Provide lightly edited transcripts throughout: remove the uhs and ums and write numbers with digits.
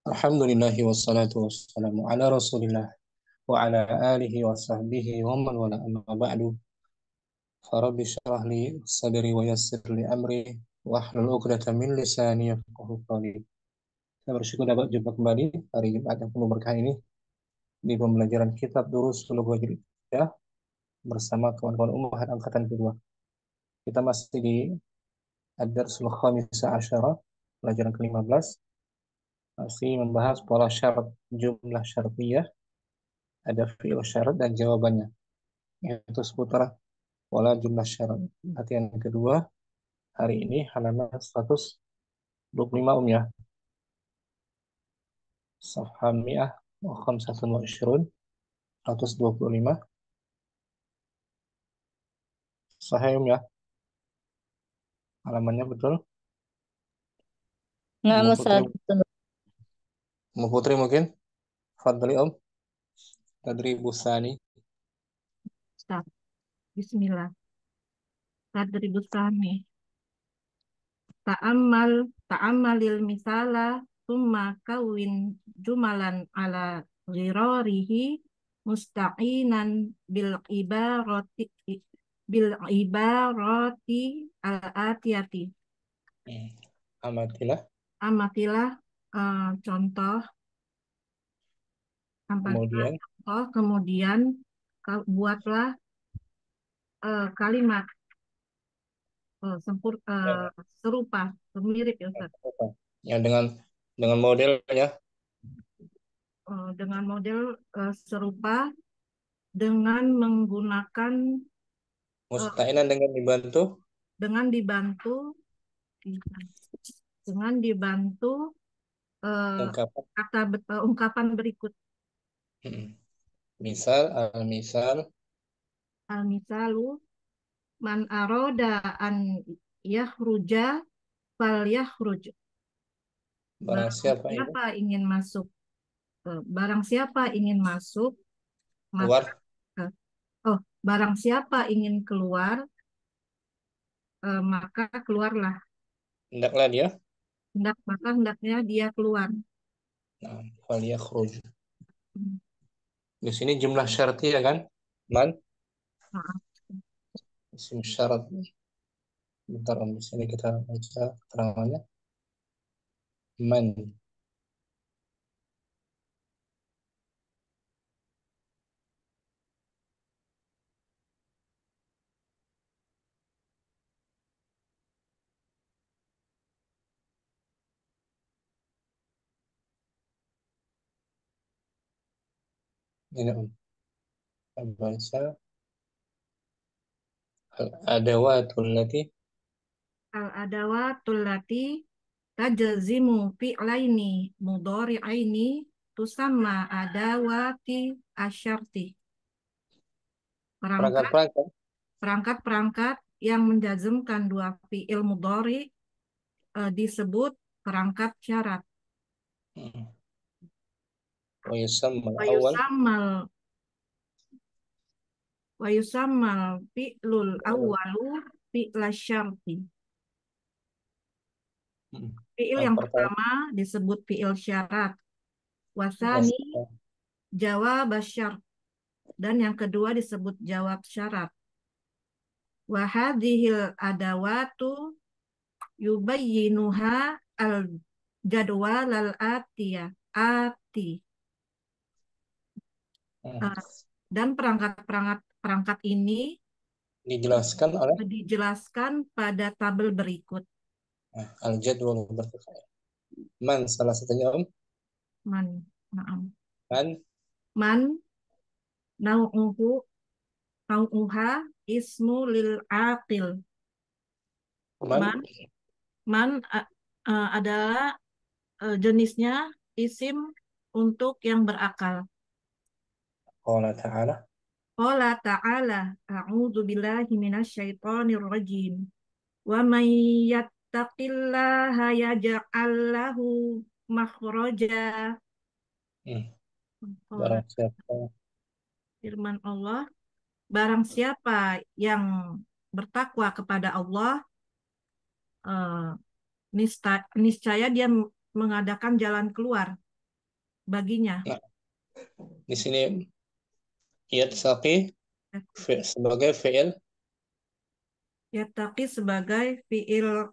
Alhamdulillahi wassalatu wassalamu ala rasulillah wa ala alihi wa sahbihi wa man wala amma ba'du. Farabbi syrah li sadri wa yassir li amri wa hlul 'uqdatam min lisani yafqahu qawli. Saya bersyukur dapat jumpa kembali hari Jumat yang penuh berkah ini di pembelajaran kitab Durus Bulughul Maram bersama kawan-kawan Ummahat angkatan kedua. Kita masih di Ad-Darsul Khamisa Asyara, pelajaran ke-15, masih membahas pola syarat jumlah syartiyah, ada fi'il syarat dan jawabannya, yaitu seputar pola jumlah syarat. Latihan kedua hari ini halaman 125 ya. Safha mi'ah wa khamsatun wa ishrun, 125. Sahih ya. Halamannya betul. Nggak, Mu Putri, Ustaz. Betul. Mu Putri mungkin. Fadli Om. Tadri Busani. Ustaz. Bismillah. Tadri Bustami. Ta'ammalil misala summa kawin jumalan ala ghirarihi mustaqinan bil ibarati al-atiyati. Amatilah. Amatilah contoh Kemudian kemudian buatlah kalimat serupa, mirip ya Ustaz. yang dengan modelnya Dengan model serupa dengan menggunakan musta'inan dengan dibantu ungkapan. ungkapan berikut. Misal, al-misal. Al-misalu man aroda an yahruja fal yahruj. Barang siapa ini Barang siapa ingin masuk, maka keluar, barang siapa ingin keluar, maka keluarlah. hendaklah dia. Hendaknya dia keluar. Nah, falyakhruj. Di sini jumlah syarti ya kan? Man, Maaf. isim syarat. Bentar Om, di sini kita baca keterangannya. Man. Ini Om. Kita baca al-adawatul lati Al-adawatul lati tajzimu fi'laini mudhari'aini tusamma adawati asyarti. perangkat-perangkat Perangkat-perangkat yang menjazmkan dua fi'il mudhari disebut perangkat syarat. wa yusammal Wa awal yusammal wa yusammal fi'lul awwalu fi'la syarti. Fi'il yang pertama pertama disebut fi'il syarat. Wasani jawab syarat. Dan yang kedua disebut jawab syarat. Wahadhil adawatu yubayyinuha al jadwal al ati. Dan perangkat ini dijelaskan pada tabel berikut. al-jadwal berkata. Man salah satunya Om. Man nau'uha ismu lil aqil. Man adalah jenisnya isim untuk yang berakal. Qala ta'ala a'udzu billahi minasyaitonir rajim. Wa may yattaqillaha yaj'al lahu makhraja. Barang siapa, firman Allah, barang siapa yang bertakwa kepada Allah, niscaya dia mengadakan jalan keluar baginya. Nah, di sini yattaqi sebagai fi'il, Yattaqi sebagai fiil,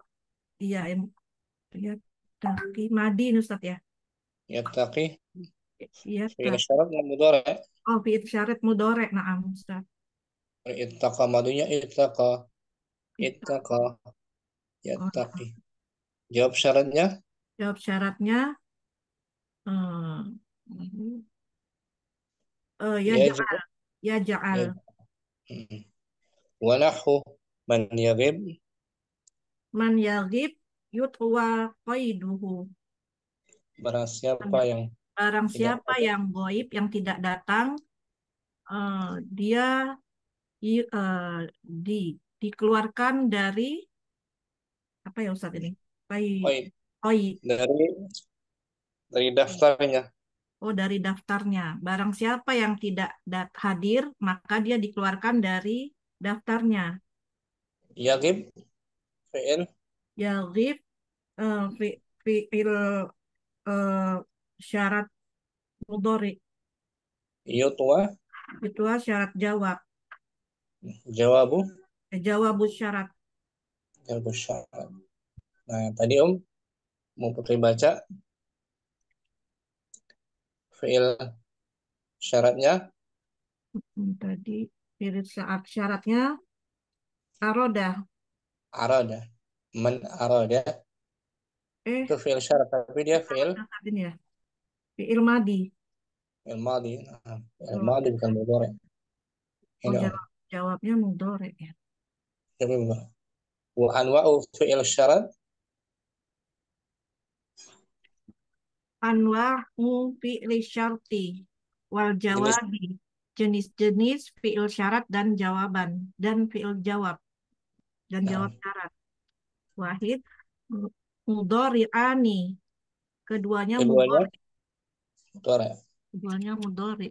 iya, yattaqi madi Ustaz ya. yattaqi fi'il Yattaqi. syarat yang mudhari'. Oh, fiil syarat mudhari. Naam Ustaz. Ittaqa madunya ittaqa, Ittaqi. ittaqa, Oh, yattaqi. Jawab syaratnya jawab syaratnya eh ya yajib. ja'al, ya ja'al. Yajib. Wa nahwu man yaghib, Man yaghib yutwa qaiduhu. barang siapa yang Barang tidak siapa ada, yang goib, yang tidak datang, dia i- eh, di dikeluarkan dari apa ya Ustadz ini? Koi, baik, koi. dari daftarnya. Oh, dari daftarnya. Barang siapa yang tidak hadir, maka dia dikeluarkan dari daftarnya. Yaghib fi'il Yaghib fi'il eh, syarat mudhari. yutwa Itu syarat jawab. jawabu Jawabus syarat. jawabu syarat. Nah, tadi mau Putri baca fi'il syaratnya Tadi fi'il saat syaratnya aroda. arada. Man arada Eh, itu fi'il syarat, tapi dia fi'il saat ini ya. Fi'il madi. fi'il madhi. Nah, fi'il Oh, madhi bukan mudhari. oh, Ini jawabnya mudhari ya. jadi wa anwa'u fi'il syarat Anwa'u fi'li syarti wal jenis jawabi. Jenis-jenis fi'il syarat dan jawaban. Dan fi'il jawab. Dan nah jawab syarat. Wahid. Mudhari'ani. Keduanya keduanya mudhari. mudhari. Keduanya mudhari.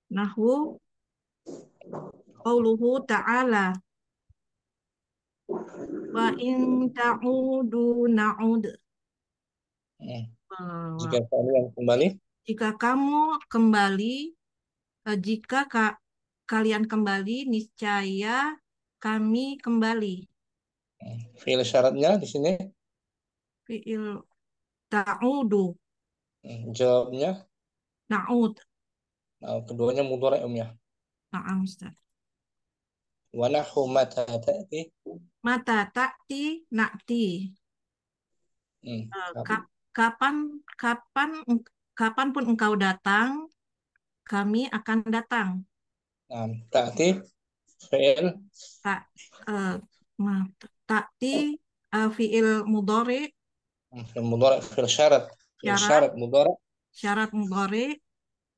Nahwu qauluhu ta'ala. Wa in ta'udu na'ud. Hmm. Eh, Jika kalian kembali Jika kamu kembali, jika kalian kembali, niscaya kami kembali. fi'il syaratnya di sini Fi'il ta'udu, jawabnya na'ud. nah, keduanya mudhari ya. Na'am, Ustaz. Wa nahwu mata ta'ti. Mata ta'ti na'ti. Hmm. Eh, kapan, kapan, kapanpun engkau datang, kami akan datang. Nah, ta'ti fi'il Tak, eh, maaf, ta'ti fi'il mudhari, fi'il mudhari fi'il syarat fi'il syarat, syarat mudhari syarat mudhari,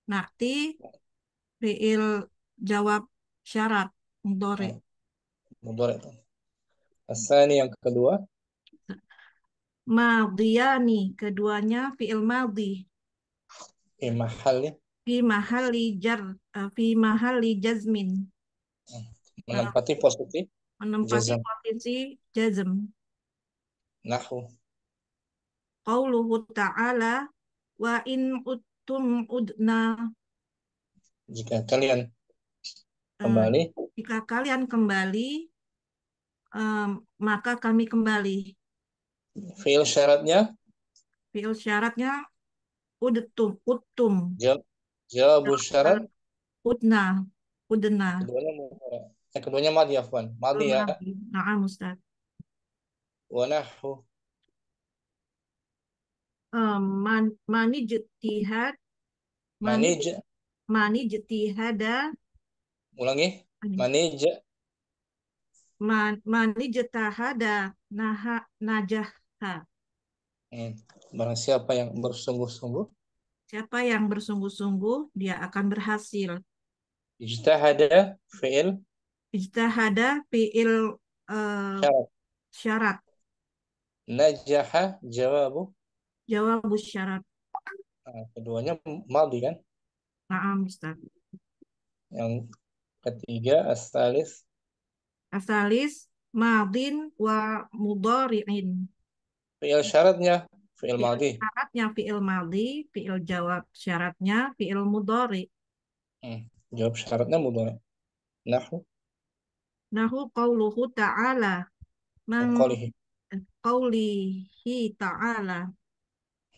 na'ti fi'il jawab syarat mudhari. nah, mudhari itu. Asani yang kedua Madiyani, keduanya fi'il madhi. fi mahalli Fi mahalli jar, fi mahalli jazmin. Dalam menempati posisi menempati jazam. posisi jazm. Nahwu Qauluhu ta'ala wa in uttum udna. jika kalian eh, kembali Jika kalian kembali, eh, maka kami kembali. fi'il syaratnya Fi'il syaratnya udtum, uttum. jawab jawab syarat Udna, udna. keduanya mudhari. Keduanya madhi afwan. Madhi ya. Na'am Ustaz. Wa nahwu Mani jetihad, mani manij mani jetihada, ulangi manij mani jetahada, najahha. hmm. Barang siapa yang bersungguh-sungguh Siapa yang bersungguh-sungguh, dia akan berhasil. ijtahada fi'il Ijtahada fi'il eh, syarat syarat, najaha jawabu. jawabus syarat. Nah, keduanya madhi kan. Na'am Ustaz. Yang ketiga asalis Asalis madin wa mudhari'in. fi'il syaratnya fi'il Fi'il madhi syarat syaratnya fi'il madhi, fi'il jawab syaratnya fi'il mudhari. Hmm. Jawab syaratnya mudhari. Nahu Nahu qauluhu ta'ala. Man qalihi. qaulihi ta'ala.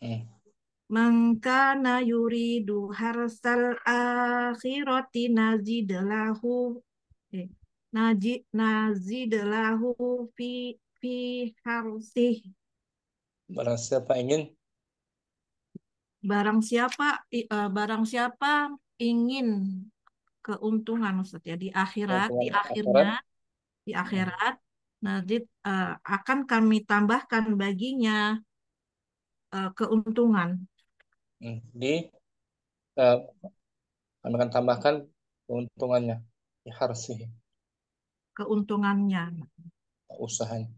Hmm. Man kana yuridu harsal akhirati nazid lahu nazid lahu fi fi harsih. Barang siapa ingin Barang siapa ingin keuntungan Ustaz ya di akhirat, keuntungan akhirat, di hmm. akhirat nazid akan kami tambahkan baginya keuntungan, Hmm. Eh, kami akan tambahkan keuntungannya di harsihi, keuntungannya. usahanya.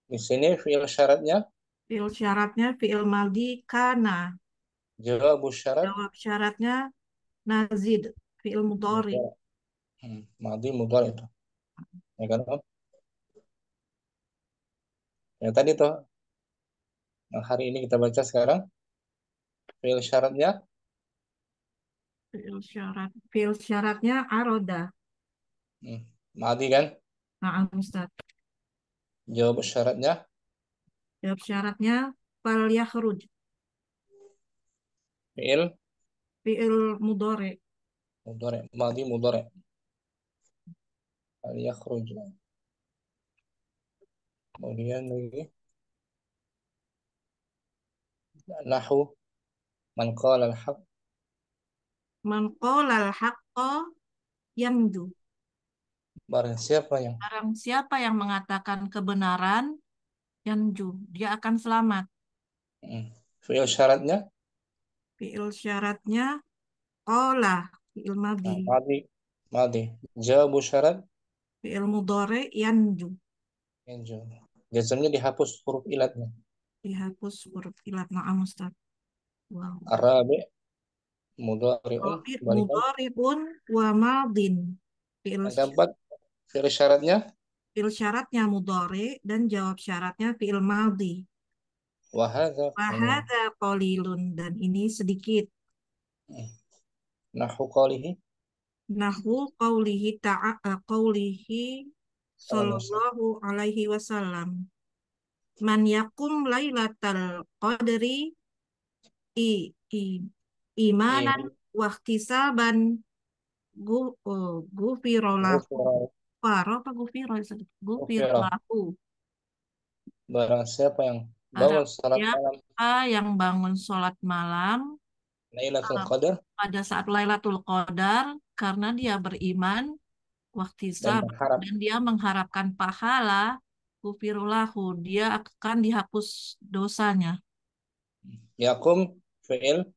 Di sini fiil syaratnya, Fi'il syaratnya fi'il madhi kana. jawab syarat Jawab syaratnya nazid, fi'il mudhari. mudhari. Madhi mudhari itu. Ya kan, Om? Ya tadi tuh yang hari ini kita baca sekarang fiil syaratnya Fi'il syaratnya aroda. hmm. Madhi kan? Nah, Ustaz. Jawab syaratnya Jawab syaratnya fal yakhruj, fiil fi'il mudhari. mudhari, madhi mudhari. Al yakhruj. Kemudian lagi nahu man qala al-haq. Man qala al-haqqa yanju. Barang siapa yang Barang siapa yang mengatakan kebenaran, yanju, dia akan selamat. hmm. Fiil syaratnya Fi'il syaratnya qala, fi'il madhi. madhi madhi. Jawab syarat Fi'il mudhari yanju. yanju. Jazmnya dihapus huruf ilatnya. Dihapus huruf ilat. Na'am Ustaz. Wow. Arabi mudhari'un balikan. Mudhari'un wa madin. Fi'il Yang keempat fiil syaratnya fi'il syaratnya mudhari dan jawab syaratnya fi'il madhi. wa hadza qalil. Wahada qalilun dan ini sedikit. Hmm. Nahu qalihi Nahu qaulihi sallallahu alaihi sallallahu alaihi wasallam. Man yakum lailatal qadri i, i imanan wasallam. wahtisaban gufiro lahu. Ghufira Faro apa gufiro? Gufiro ghufira. lahu. Barang siapa yang bangun Barang salat malam siapa yang bangun sholat malam Lailatul uh, Qadar pada saat Lailatul Qadar karena dia beriman waktu dan sabar berharap dan dia mengharapkan pahala kufirulahu dia akan dihapus dosanya. yakum fi'il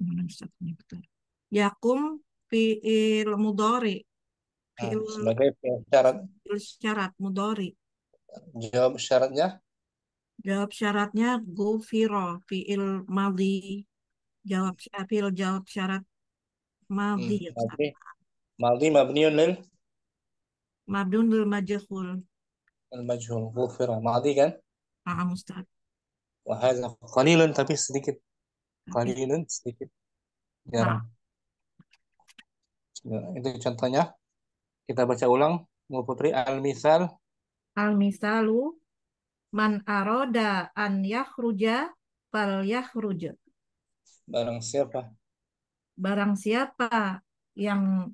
Mana Ustaznya, betul. Yakum fi'il mudhari, fi'il sebagai fi'il syarat. fi'il syarat mudhari. Jawab syaratnya Jawab syaratnya gufiro fi'il madhi. Fi'il jawab syarat madhi ya Ustaz. madhi madhi mabniun lil Mabdun lil majhul. al majhul ghufira madhi kan Ah, Ustaz. wa hadza qalilun tapi sedikit Tapi qalilun sedikit jarang. nah, Ya, itu contohnya kita baca ulang Bu Putri al-misal al-misalu man aroda an yakhruja fal yakhruj. barang siapa Barang siapa yang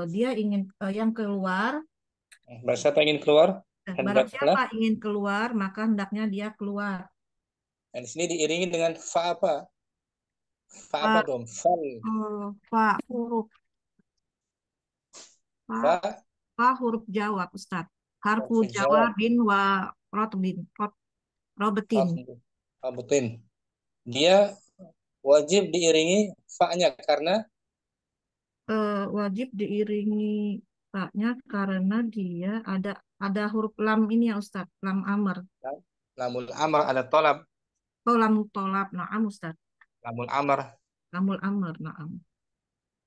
dia ingin yang keluar, barang siapa ingin keluar barang hendaklah. siapa ingin keluar, maka hendaknya dia keluar. Dan di sini diiringi dengan fa apa Fa, dong fal fa huruf fa, fa fa huruf jawab, Ustaz. Harfu fil jawab jawabin wa rotbin, robetin. Rabutin. Dia wajib diiringi fa-nya karena Wajib diiringi fa-nya karena dia ada huruf lam ini ya Ustaz, lam amr. lamul amr ada tolab, Oh, lam tolab, na'am Ustaz. lamul amr Lamul amr, na'am.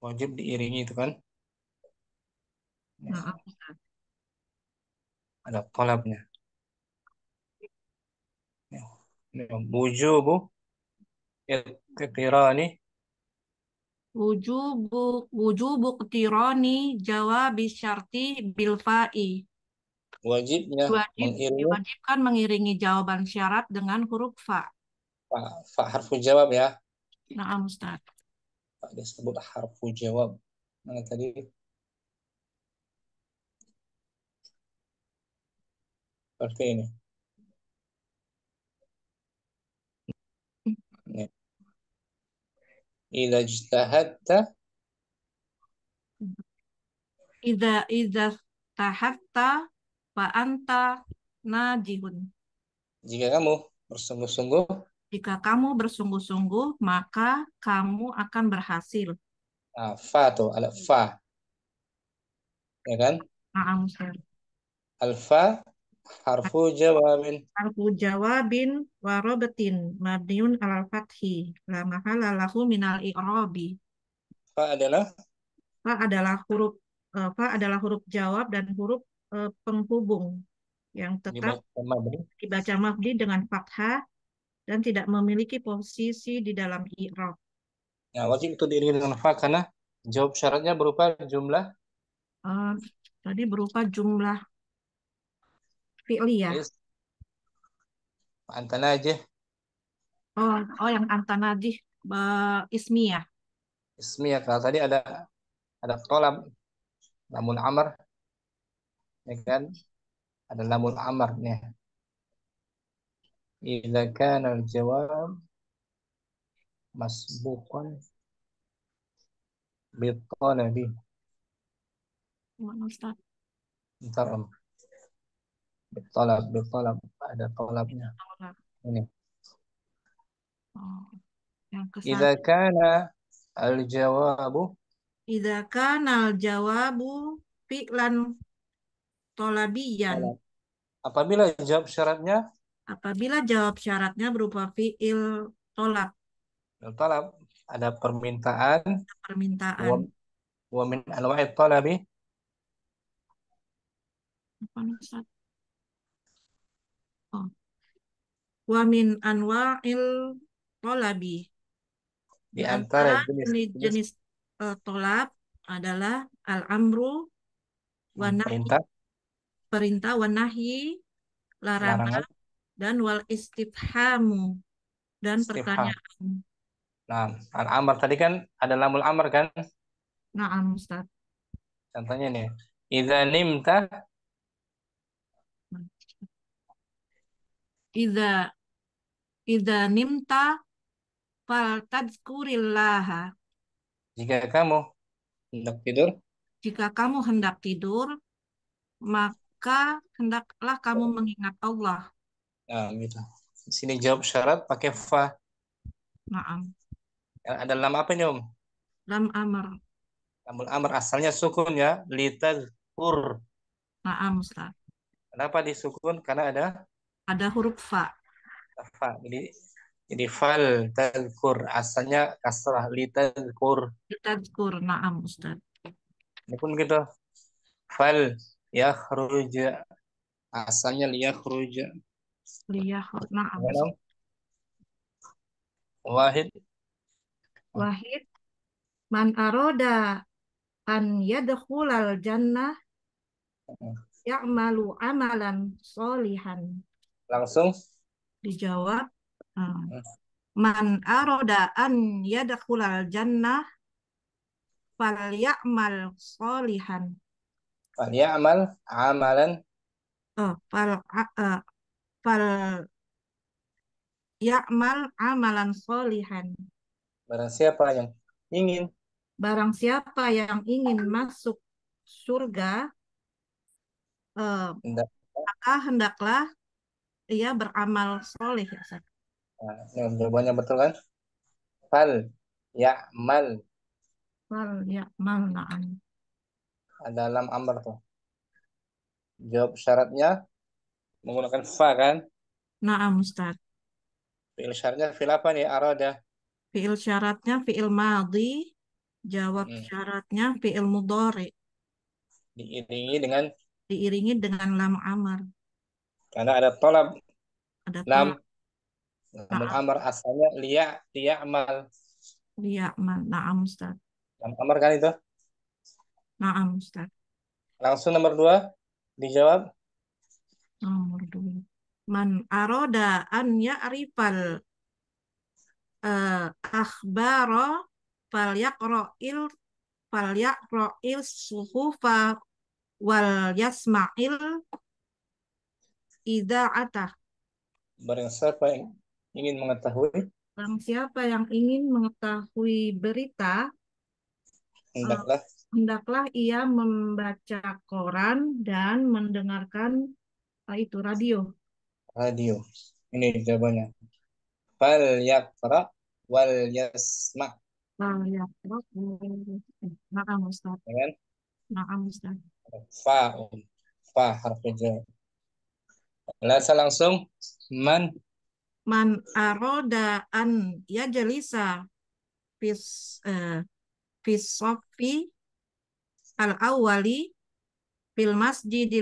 wajib diiringi itu kan. Ya, Na'am Ustaz. ada tolabnya. Ya. Wujubu iqtirani. Wujubu wujubu qtirani jawabi syarti bil fa'i. Wajibnya mengiringi Diwajibkan mengiringi jawaban syarat dengan huruf fa. fa, fa harfu jawab ya. Nah, Ustaz. Fa disebut harfu jawab. Mana tadi? Seperti ini. Ya. Idza ijtahadta, Idza tahatta fa anta najihun. jika kamu bersungguh-sungguh, Jika kamu bersungguh-sungguh, maka kamu akan berhasil. nah, fa tuh ada fa, ya kan? Nah, Ustaz. Alfa harfu jawabin. Harfu jawabin warobetin mabniun alal fathi la mahala lahu minal i'rabi. Fa adalah Fa adalah huruf jawab dan huruf penghubung yang tetap dibaca mabni. dibaca mabni dengan fathah dan tidak memiliki posisi di dalam i'rab. Nah, wajib itu diiringi dengan fa karena jawab syaratnya berupa jumlah Eh, Tadi berupa jumlah fi'liyah. is antara aja Yang antanadih ismiyah. ismiyah. Kalau tadi ada tolab lamun amr, ya kan? Ada lamun amr nih. Idza kana al-jawab masbuqan bi talabi. Mana, Ustaz? Bentar, Om. Bi talab ada tolabnya. Ini. Oh, yang Idza kesatu. kana al-jawabu Idza kanal jawabu fi'lan tolabiyan. talab. Apabila jawab syaratnya Apabila jawab syaratnya berupa fi'il tolak, talab, ada permintaan wa, permintaan. wa min anwa'i talabi, Apa nih, Ustaz? Oh. Wa min anwa'il tolabi. Di di antara antara jenis-jenis jenis tolab adalah al-amru wa nahi, perintah, perintah wa nahyi, larangan, larangan, dan wal istifhamu, dan istifham. pertanyaan. Nah, al-amr tadi kan ada lamul amr kan? Naam, Ustaz. Contohnya nih, idza nimta, Idza idza nimta fal tadhkurillaha. jika kamu hendak tidur, Jika kamu hendak tidur, maka hendaklah kamu mengingat Allah. nah gitu. Di sini jawab syarat pakai fa. Naam. Ada lam apa nih, Om? Lam amr. Lamul amr asalnya sukun ya, litazkur. Naam, Ustaz. Kenapa disukun? Karena ada Ada huruf fa. fa. Jadi fal tazkur asalnya kasrah litazkur. Tadhkur. Naam, Ustaz. Ini pun gitu. Fal yakhruj asalnya liyakhruj. Liyah. Naam, Gimana, Om? Ustaz. Wahid. Wahid. Man aroda an yadkhulal jannah ya'malu amalan solihan. Langsung. Dijawab. Man aroda an yadkhulal jannah fal ya'mal solihan. Fal ya'mal amalan. Oh, fal ya'mal amalan solihan. Barang siapa yang ingin Barang siapa yang ingin masuk surga, eh, hendak, maka hendaklah ia beramal soleh. Ya, Ustaz. nah, ini jawabannya betul kan? Fal ya'mal Fal ya'mal na'am. ada lam amr tuh. Jawab syaratnya menggunakan fa kan? Na'am, Ustaz. Fi'il syaratnya fi'il apa nih? Arada. Fi'il syaratnya fi'il madhi, jawab Hmm. syaratnya fi'il mudhari, Diiringi dengan diiringi dengan lam amar. karena ada tolab Ada lam tolak Lamul Naam. amr asalnya liya'mal. Naam Ustaz. Lamul amr kan itu. Naam Ustaz. Langsung nomor 2 dijawab. Nomor 2. Man aroda an ya'rifal akhbaro falyaqra'il suhufa wal yasma'il idza'atah. Barang siapa yang ingin mengetahui, Barang siapa yang ingin mengetahui berita, eh, hendaklah hendaklah ia membaca koran dan mendengarkan itu radio. radio. Ini jawabannya. Fal yaqra wal yasma. Ya, Naam Ustaz. Dengan Naam Ustaz. fa'un. Fa harfi jar. Lasa langsung man Man aroda an yajlisa fis fis sofi al awwali fil masjidi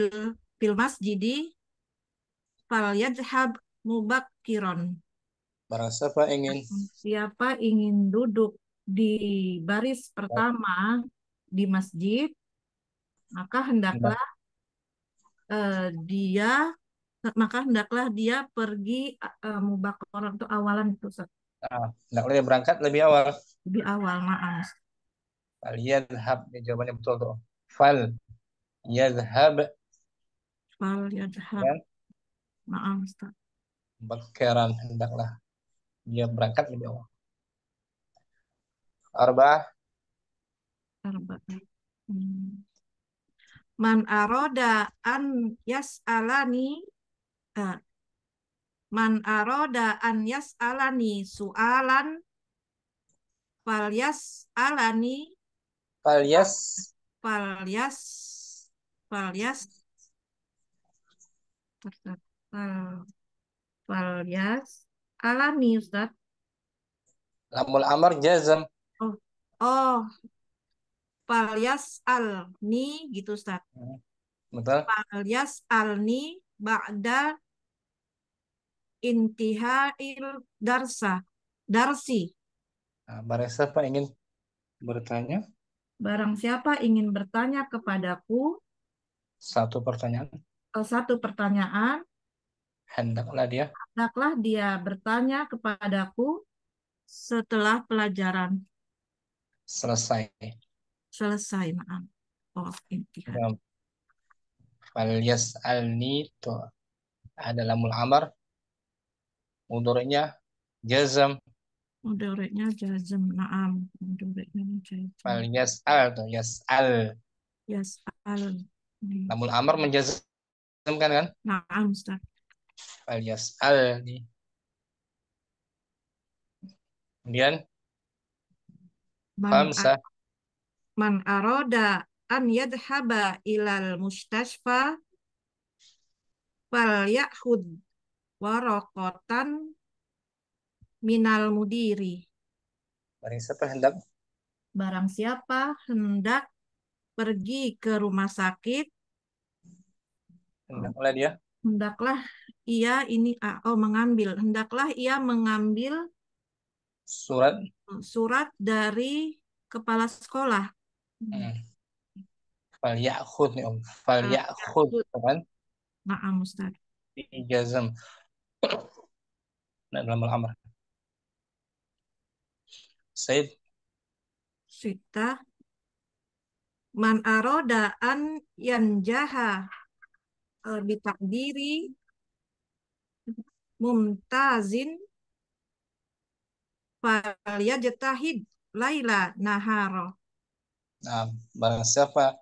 fal yadhhab mubakkiron. barang siapa ingin Siapa ingin duduk di baris pertama di masjid, maka hendak dia dia pergi mubakkiron itu awalan itu Ustaz. hendaklah dia berangkat lebih awal. Lebih awal, maaf. Fal yadhhab, ini jawabannya betul tuh. Fal yadhhab Fal yadhhab, dengan maaf Ustaz. bakaran, hendaklah dia berangkat lebih awal. Arba'ah. Arba'ah. Hmm. Man aroda an yas'alani eh, Man aroda an yas'alani su'alan falyas alani Fal yas falyas falyas fal- falyas alani Ustaz. lamul amr jazam. Oh, oh, falyas al ni gitu Ustaz. Betul. Falyas alni ba'da intihail darsi. Barang siapa ingin bertanya Barang siapa ingin bertanya kepadaku satu pertanyaan, satu pertanyaan, hendaklah dia hendaklah dia bertanya kepadaku setelah pelajaran selesai. selesai. Maaf. Oh, intihad. Nah, fal yas'alni itu ada lamul amr, mudhari'nya jazam. Mudoriknya jazm. Naam. Mudoriknya jazm. Fal yas'al tuh yas'al. Yas'al. Lamul amr menjazamkan kan? Naam, Ustaz. Fal yas'al nih. Kemudian Man, khamsah. man aroda an yadhaba ilal mustashfa fal ya'khud warokotan minal mudiri. Barang siapa hendak Barang siapa hendak pergi ke rumah sakit, hendaklah dia hendaklah hendaklah ia mengambil surat. surat dari kepala sekolah. Hmm. Fal ya'khud nih Om. Fal ya'khud kan? Maaf Ustaz. Jazam. Nah, lamul amr. Said. Sita man aroda an yanjaha bitakdiri mumtazin falyajtahid laila naharo. Nah, barang siapa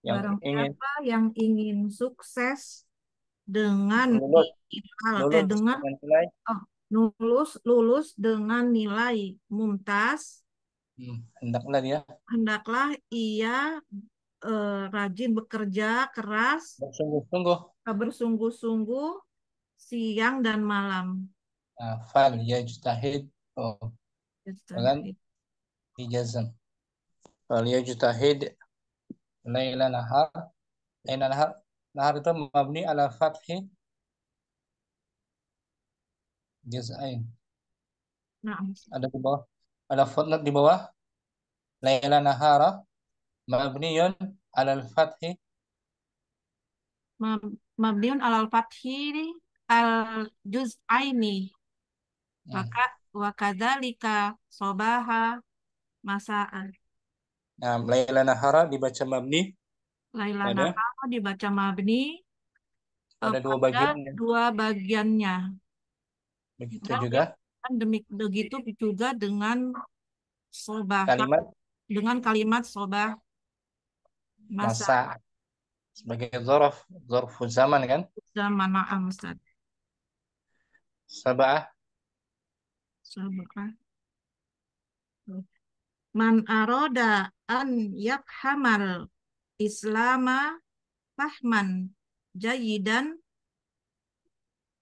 yang Barang ingin siapa yang ingin sukses dengan lulus dengan dengan nilai lulus dengan nilai mumtaz, hendaklah dia hendaklah ia rajin bekerja keras, bersungguh-sungguh. bersungguh-sungguh siang dan malam. Nah, fal yajtahid oh, kan dijazam. Fal yajtahid laila nahar. Laila nahar itu mabni ala fathi Juz'ain. Nah, Ada di bawah. Ada footnote di bawah. Laila nahara mabniyun alal fathi. mabniun alal fathi al juz'aini. Hmm. Maka wa kadzalika sobaha masaan. Nah, Laila nahara dibaca mabni Laila pada nahar dibaca mabni dua pada bagian. dua bagiannya. Begitu Dan juga diartikan begitu juga dengan sobaha, kalimat dengan kalimat sobah masa masa sebagai zorof, zorfu zaman kan? zaman Ustaz. Sabah, Sobah. Man aroda an yakhamal islama fahman jayidan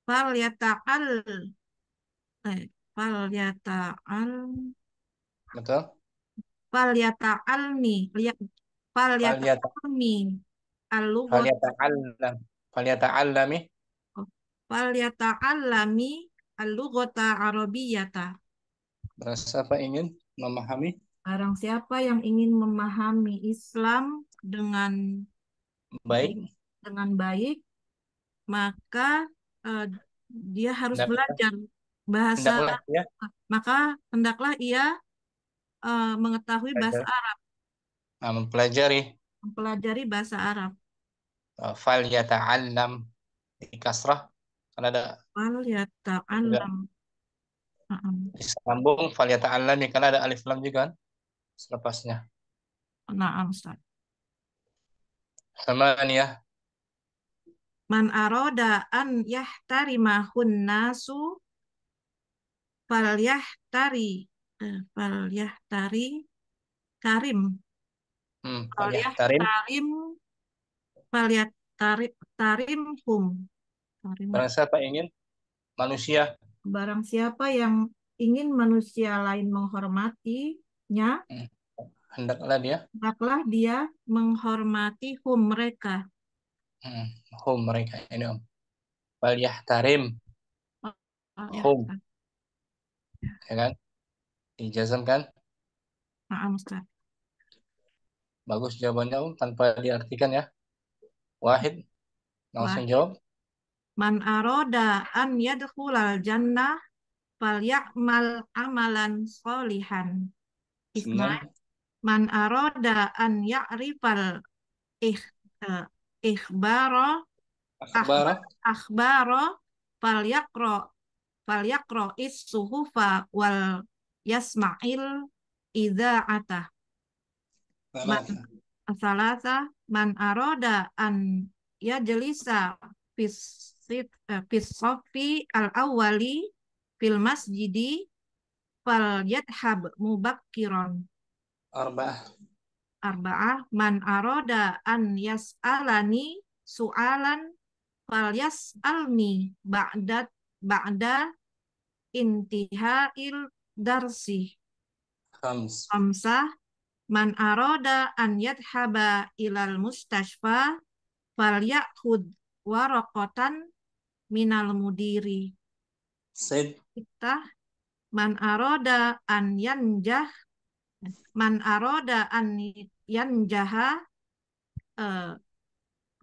fal yata'al fal yata'al betul. fal yata'alni fal Faliyata yata'almi al-lughah faliyata'allam faliyata'allami fal yata'allami al-lughata arabiyyata. berapa ingin memahami Barang siapa yang ingin memahami Islam baik dengan baik, maka eh, dia harus hendaklah belajar bahasa, hendaklah ya maka hendaklah ia mengetahui bahasa belajar, Arab, mempelajari mempelajari bahasa Arab. faliyata'allam di kasrah karena ada Wal juga yata'allam. disambung faliyata'allami karena ada alif lam juga kan selepasnya. Nah, Ustaz. Sama ya Man aroda an yahtarimahun nasu fal yahtari fal yahtari karim fal faliyahtarim yahtarim fal yahtari tarimhum tarim. barang siapa ingin manusia Barang siapa yang ingin manusia lain menghormatinya, hmm, hendaklah dia hendaklah dia menghormati hum mereka. hmm, hum mereka ini faliyahtarim Oh, ya, hum ya kan dijazam kan maaf Ustaz. bagus jawabannya tanpa diartikan ya Wahid langsung Wahid, jawab man aroda an yadkhulal jannah falyamal amalan solihan. Ismail, Senin man aroda an ya'rifal ikh, eh, ikhbaro akhbar akhbarah akhbaro falyaqra is suhufa wal yasma'il idza'ata. Man salah salasa man aroda an yajlisa fis fis sofi al awwali fil masjidi fal yadhhab mubakkiron. arba'ah Arba'ah man aroda an yas'alani su'alan fal yas'alni ba'da intihail darsi. khams Khamsah man aroda an yadhhaba ilal mustashfa falyakhud waraqatan minal mudiri. sid Kita man aroda an yanjah man aroda an yanjaha eh,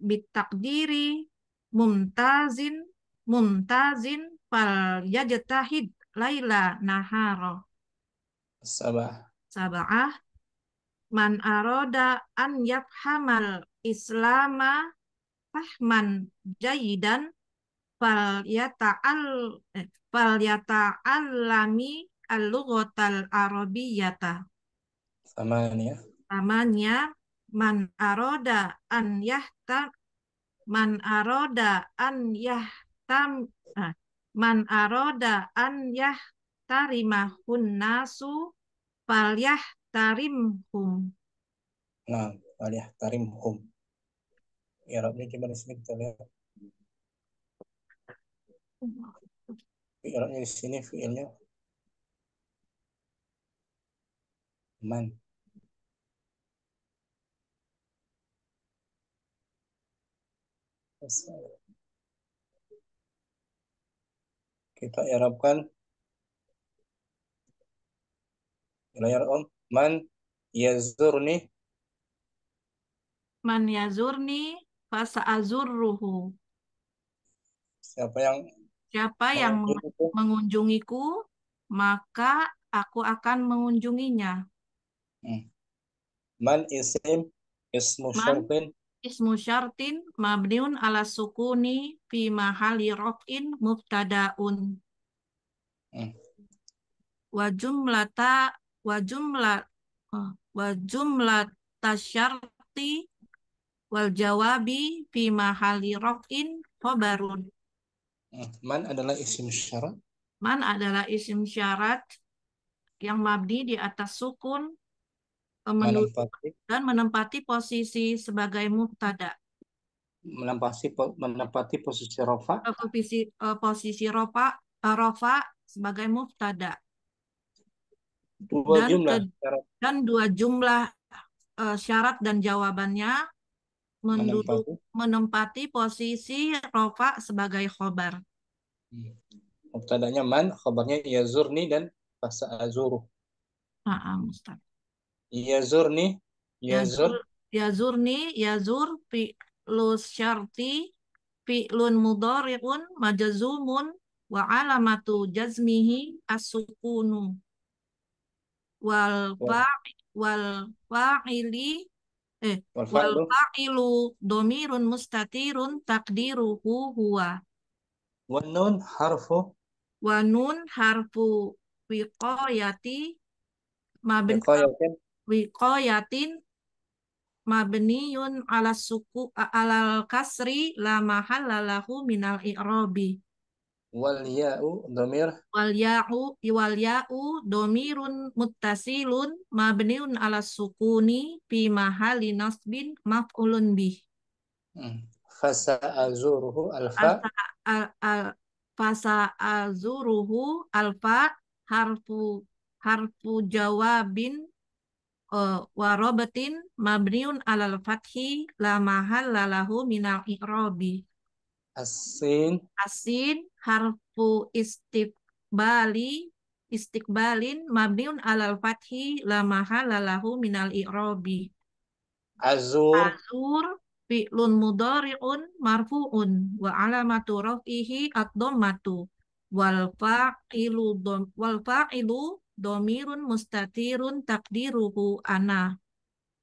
bitakdiri mumtazin mumtazin fal yajtahid laila naharo. sabah Sab'ah man aroda an yafhamal islama fahman jayidan fal yata'al fal yata'allami al-lughatal arabiyyata. samania Namanya man aroda an yahtam man aroda an yahtam ah, man aroda an yahtarimahun nasu fal yahtarimhum. nah faliyahtarim hum Irabnya gimana sini kita lihat Irabnya di sini fiilnya man Kita i'rabkan layar Om. Man yazurni. Man yazurni fasa'azurruhu. Siapa yang Siapa yang mengunjungiku? mengunjungiku, maka aku akan mengunjunginya. Hmm. Man isim ismu Man syarfin. ismu syartin mabniun ala sukuni fi mahali rof'in mubtadaun. Hmm. Wa jumlata wa jumlat wa jumlata syarti wal jawabi fi mahali rof'in khobarun. Man adalah isim syarat Man adalah isim syarat yang mabni di atas sukun menduduk menempati dan menempati posisi sebagai mubtada. menempati posisi rofa Posisi rofa sebagai mubtada dua dan jumlah syarat dua jumlah syarat dan jawabannya menduduk menempati. menempati posisi rofa sebagai khobar. Hmm. Mubtadanya man, khabarnya yazurni dan fasa'azuru. Nah, Ustaz. Yazurni, yazur, Yazur yazurni yazur fi'lu syarti fi'lun mudhari'un majzumun wa alamatu jazmihi as-sukunu wal wal, fa'i wal fa'ili eh wal wal fa'lu, fa'ilu domirun mustatirun takdiruhu huwa wan nun harfu wa nun harfu wiqayati mabni wiqayatin, wiqayatin mabniyun ala alal kasri la mahalla lahu minal i'rabi wal ya'u dhamir wal ya'u domirun muttasilun mabniun ala sukuni fi mahalli nasbin maf'ulun bih hmm. Fasa'azuruhu alfa asa al fasa azuruhu alfa harfu harfu jawabin warobatin mabniun alal fathi la mahalla lahu minal i'rabi asin asin harfu istiqbalin mabniun alal fathi la mahalla lahu minal i'rabi azur azur fi'lun mudhari'un marfu'un wa alamatu raf'ihi ad-dhammatu wal fa'ilu domirun mustatirun takdiruhu ana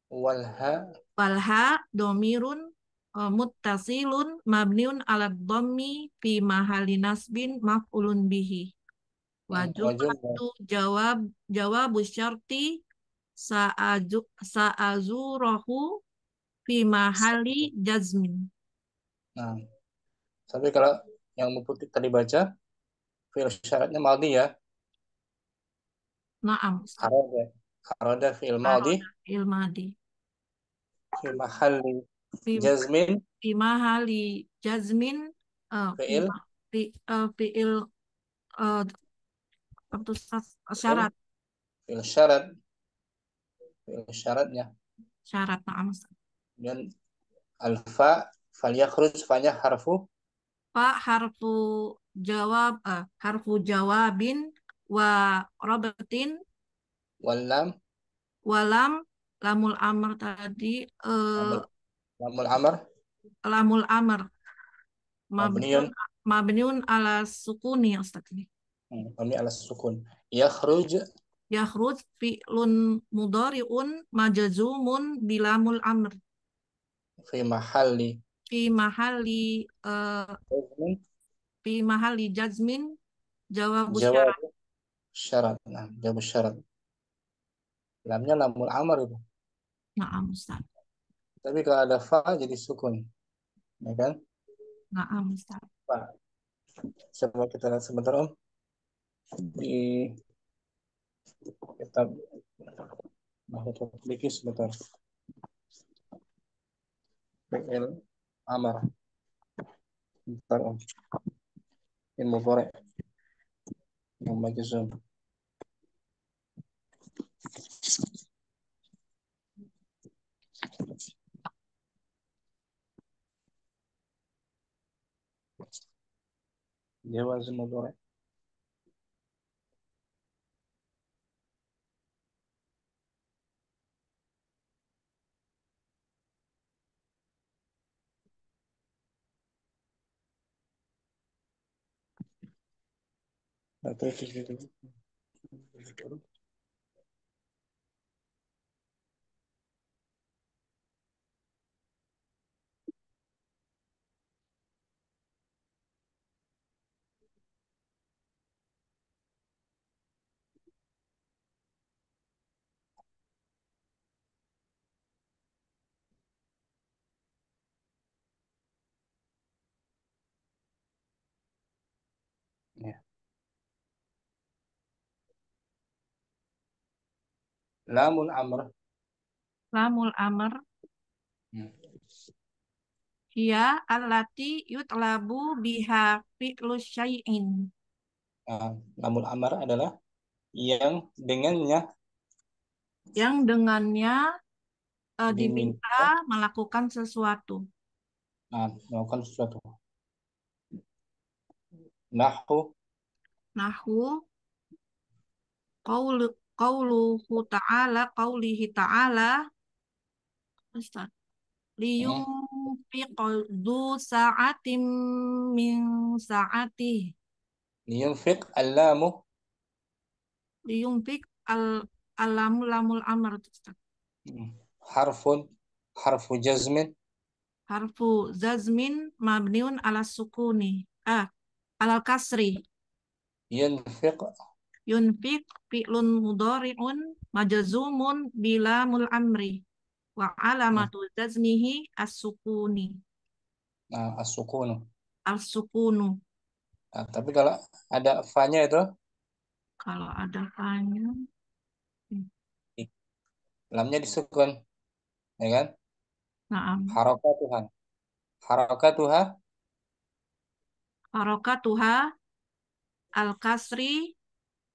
walha walha domirun muttasilun mabniun ala dhammi fi mahali nasbin maf'ulun bihi wa wajum jumlatu jawabu syarti sa'azurahu fi mahali jazmin. nah tapi kalau yang putih tadi baca fi'il syaratnya maldi ya. Naam, Ustaz. Arada arada fi'il maldi Aroda ilmadi. fi mahalli Fi, jazmin fi mahali jazmin fi, fi'il fi'il uh, untuk fi'il syarat fi'il syarat fi'il syaratnya syarat naam Ustaz. dan alfa fal yakhruj fanya harfu Fa harfu jawabin wa robatin walam walam lamul amr tadi lamul lamul amr lamul amr mabniun mabniun mabniun ala sukuni ya Ustaz ini. mabni ala sukun yakhruj Yakhruj fi'lun mudhari'un majzumun bilamul amr fi mahalli fi mahali eh, jazmin fi mahali jazmin jawabu jawab syarat. syarat nah jawab syarat lamnya lamul amr itu Naam Ustaz. tapi kalau ada fa jadi sukun ya kan Naam Ustaz. fa coba kita lihat sebentar Om di kitab Nahutul Fikih sebentar fi'il amar sebentar Om ilmu mudhari yang majzum jawaz mudhari Ya. Lamul amr. Lamul amr Hmm. hiya allati yutlabu biha fi'lu syai'in. Nah, lamul amr adalah yang dengannya Yang dengannya diminta diminta melakukan sesuatu. melakukan sesuatu. Nahu, Nahu qaulu qauluhu ta'ala qaulihi ta'ala Ustaz, hmm, liyunfiq dzu sa'atin min sa'atih. liyunfiq allamu, Liyunfiq al alamu lamul amr Ustaz. hmm, harfun, harfu jazmin, Harfu zazmin mabniun ala sukuni. Alal kasri. yunfiq, Yunfiq fi'lun mudhari'un majzumun bilamul amri wa hmm, alamatu jazmihi as-sukuni. as-sukunu. As-sukunu. Nah, tapi kalau ada fa-nya itu, Kalau ada fa'nya, lamnya disukun, ya kan? na'am. Harakatuhan. Harakatuha, Harokatuha al-kasri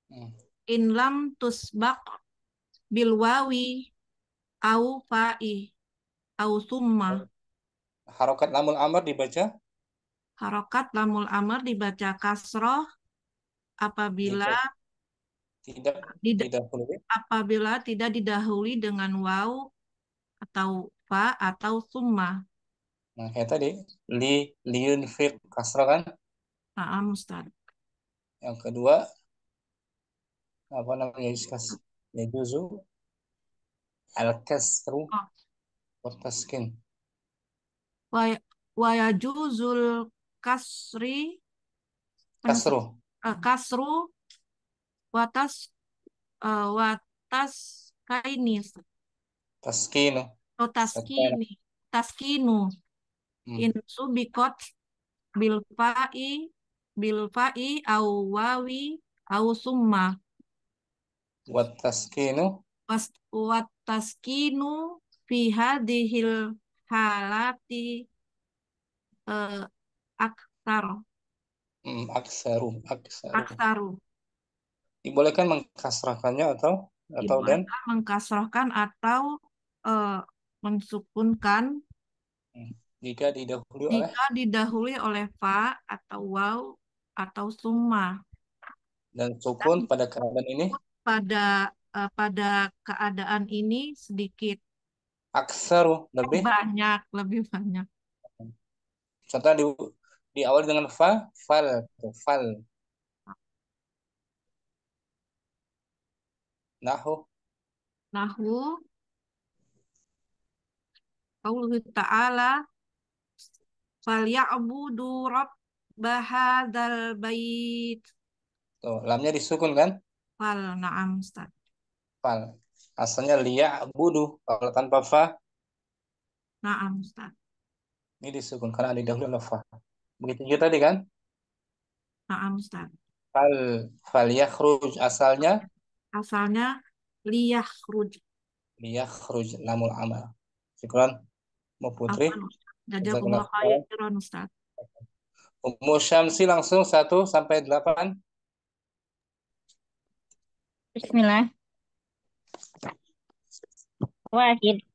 hmm, in lam tusbaq bil wawi au fa'i au summa. harokat lamul amr dibaca Harokat lamul amr dibaca kasroh apabila jika tidak did- didahului. apabila tidak didahului dengan waw atau fa atau summa. Nah, kayak tadi, liyunfiq kasrah kan? Na'am Ustaz. Yang kedua, apa namanya? Ya juzu al-kasru Oh, wa taskin. wa wa yajuzul kasri Kasru, kasru watas watas kaini taskinu, atau fathana. taskinu Hmm. in subikot bil fa'i au wawi au summa Wa taskinu, was wat taskinu fi hadhil halati eh, aksar aksaru, aksaru. aksaru Dibolehkan mengkasrahkannya atau dan dibolehkan mengkasrahkan atau eh, mensukunkan hmm, jika didahului oleh jika didahului oleh fa atau waw atau summa. dan sukun pada keadaan ini Pada keadaan ini sedikit aksaru lebih. lebih banyak. Contoh diawali dengan fal, fal. Nahu, Nahu qauluhu ta'ala falyabudu rabb hadzal bait. tuh, lamnya disukun kan? Fal na'am Ustaz. Fal. Asalnya budu. Kalau tanpa fa, Na'am Ustaz. ini disukun karena didahului oleh fa. Begitu juga tadi kan? Na'am Ustaz. Fal, fal yakhruj asalnya Asalnya liyakhruj. liyakhruj lamul amal. Syukran, Mu Putri. Afwan Ustaz. Jazakallah Jazakumullah khairan. khairan Ustaz. Ummu Syamsi langsung 1 sampai 8. Bismillah. Wahid.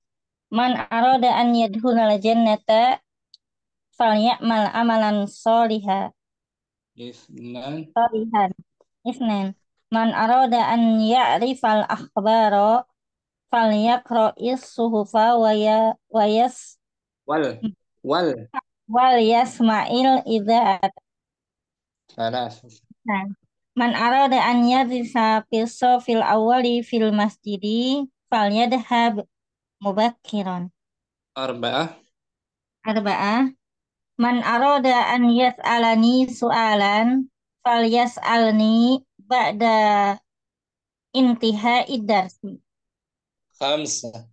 Man arada an yadkhulal jannata falyamal amalan sholihan. Isnan, Sholihan. Isnan. Man arada an ya'rifal akhbara falyaqra'is suhufa wal, wal. wal yasma'il idza. Salah. Nah, Man arada an yadhisa fil safil awwali fil masjidi falyadhhab mubakkiran. Arba'ah. Arba'ah. Man arada an yas'alani su'alan falyas'alni ba'da intihai darsi. Khamsah.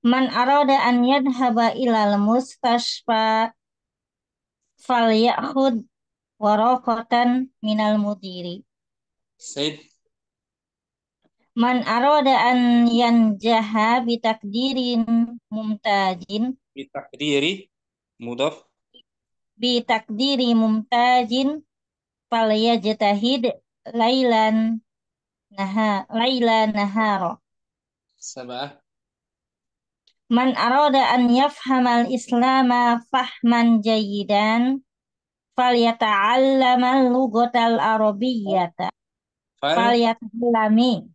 Man arada an yadhhaba ilal mustashfa falyakhud waraqatan minal mudiri. Said. Man arada an yanjaha bitakdirin mumtajin Bitakdiri. Mudaf. bitakdiri mumtajin falyajtahid lailan naharo. Sab'ah. Man arada an yafhamal islama fahman jayidan falyata'allamal lughatal arabiyyata Fal. falyata'allami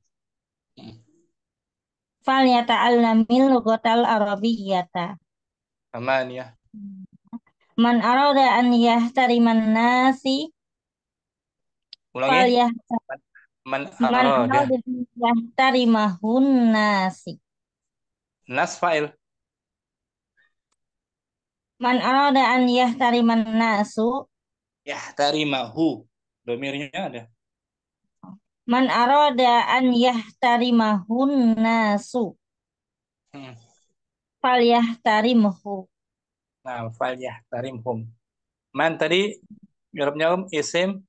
falyata'allamil lughatal arabiyyata. Thamaniyah. Man arada an yahtariman nasi Ulangi. falyahtar Man man arada. arada an yahtarimahun nasi. Nas fa'il. Man arada an yahtariman nasu Yahtarimahu. Domirnya ada. man arada an yahtarimahun nasu Hmm. falyahtarimhu. Nah, fal yahtarimhum. Man tadi Jawabnya isim.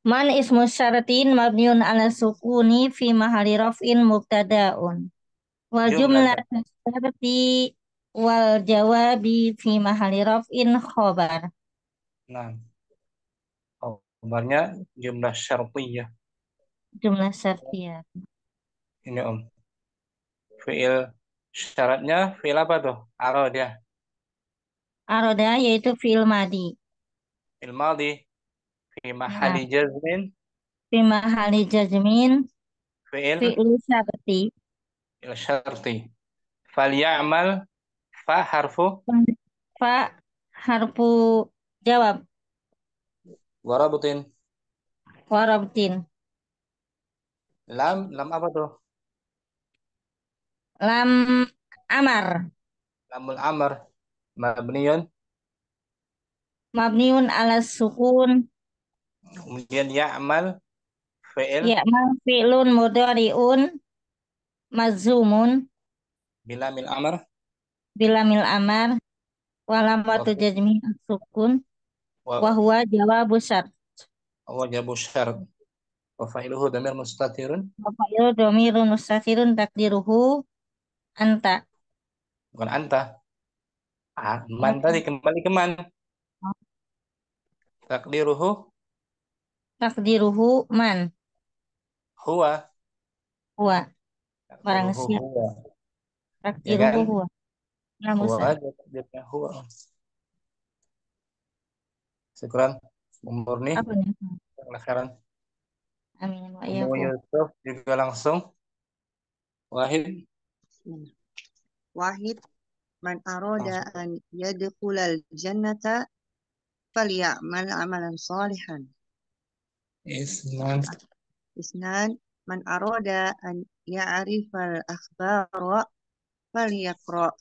Man ismu syaratin mabniun ala sukuni fi mahali raf'in mubtada'un. Wal Jumlah jumlah syarti wal jawabi fi mahali raf'in khobar. Nah, kabarnya jumlah syartiyah. Jumlah syartiyah. Ini Om. Fi'il syaratnya fi'il apa tuh? Arodah. Aroda yaitu fi'il madi. Fi'il madhi. Fi Nah, mahali jazmin. fi mahali jazmin Fi'il fi'il syarti. fi'il syarti. Fal ya'mal. Fa harfu. Fa harfu jawab Warabutin. warabtin. Lam apa tuh? Lam amar Lamul amr. Mabniyun. mabniun ala sukun Kemudian ya'mal. Fi'il. ya'mal fi'lun mudhari'un mazumun Bilamil amr. bilamil amar Wa walamatu jazmi sukun wa wa huwa jawabu syart. wa jabu syarat. Wa fa'iluhu damir mustatirun. Wa fa'ilu dhamirun mustatirun takdiruhu anta. Bukan anta. Man tadi kembali ke man. Takdiruhu Takdiruhu man huwa. huwa barang Takdiruhu siapa huwa. Ya takdiruhu kan? huwa Huwa namusa. aja takdirnya huwa. Syukran. Murni. Apa nih? Khairan. Amin wa Umu iyyakum. Yusuf juga langsung. Wahid. Wahid, man arada an yadkhulal jannata falyamal amalan salihan. Isnan. Isnan, man arada an ya'rifal akhbara falyaqra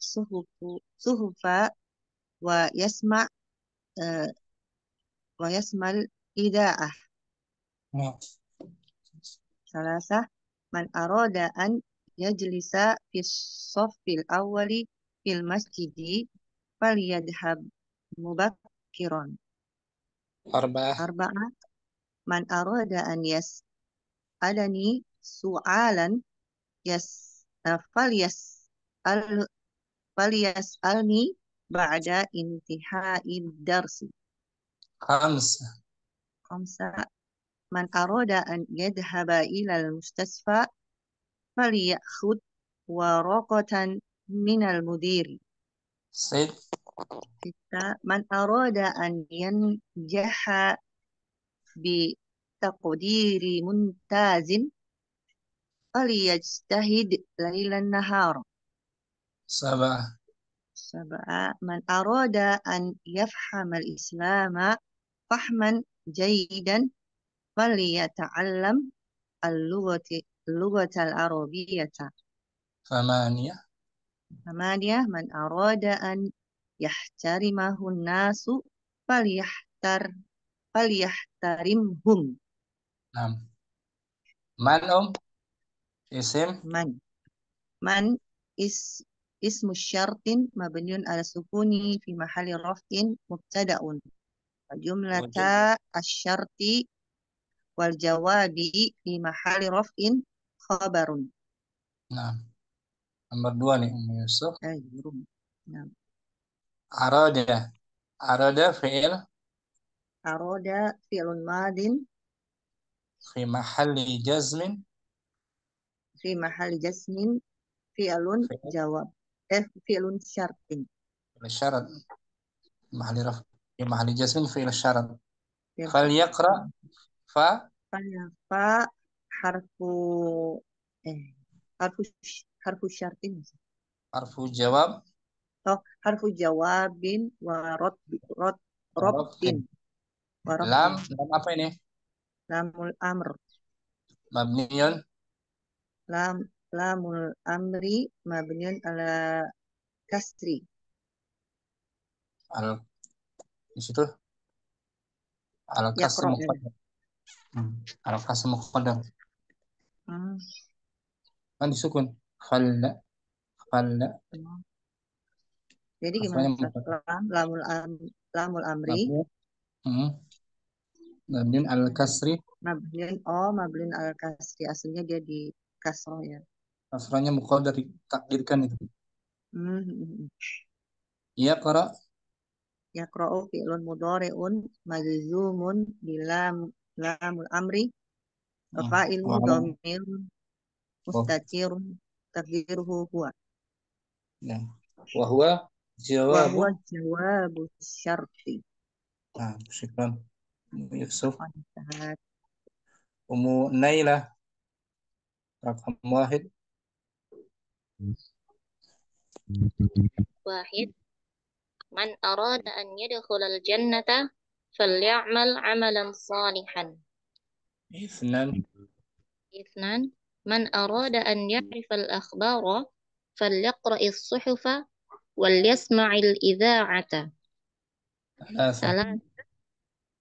suhufa wa yasma' wa yasmal ida'ah. Nah. Salasah, man arada an yajlisa fis saffil awwali fil masjidi falyadhhab mubakkiran. Arba'ah. Arba'ah, man arada an yas'alani su'alan falyas'alni ba'da intihai darsi. Khamsa. Khamsa, man arada an yadhhaba ilal mustasfa falyakhud waraqatan minal mudiri. Sid. Sitta, man arada an yanjaha bi taqdiri muntazin falyajtahid lailan nahar. Sab'ah. Sab'a, man arada an yafhama al-islama فهما جيدا فليتعلم اللغة العربية. 8. 8. من أراد أن يحترمه الناس فليحترمهم. 6. Man isim من اسم الشرط مبني على السكون في محل رفع مبتدأ، وجملة الشرط والجواب في محل رفع خبر. Nah, nomor 2 nih Yusuf. نعم. Arada fi'il أراد فعل ماض fi mahalli jazmin في محل جسم فعل جواب فعل شرط. fi'il syarat mahalli raf fi mahalli jazmin fi'il syarat. فعل Fal yaqra fa فا حرف حرف حرف شرط harfu jawab أو حرف جواب رب Rafin. ورب. Lam apa ini? لام الأمر Mabniyun لام الأمر مبني على كسر. al di situ al kasr يقرأ. muqaddar. Al kasr muqaddar. Kan disukun. Falla Jadi gimana kasranya Ustaz? muqaddar. Lamul amri Mabni. Mabniyun al kasri. mabniun al kasri, aslinya dia di kasroh ya. Kasranya muqaddar ditakdirkan itu. Yaqra Yaqra'u fi'lun mudhari'un majzumun lamul amri wa fa'iluhu wa dhamirun mustatirun taqdiruhu huwa. Ya. Wa huwa Wa huwa jawabu. jawabu syarti. Nah, syukran Yusuf. Ustaz. Ummu Naila rakam 1. واحد من أراد أن يدخل الجنة فليعمل عملا صالحا. 2. اثنان من أراد أن يعرف الأخبار فليقرأ الصحف وليسمع الإذاعة. 3. ثلاثة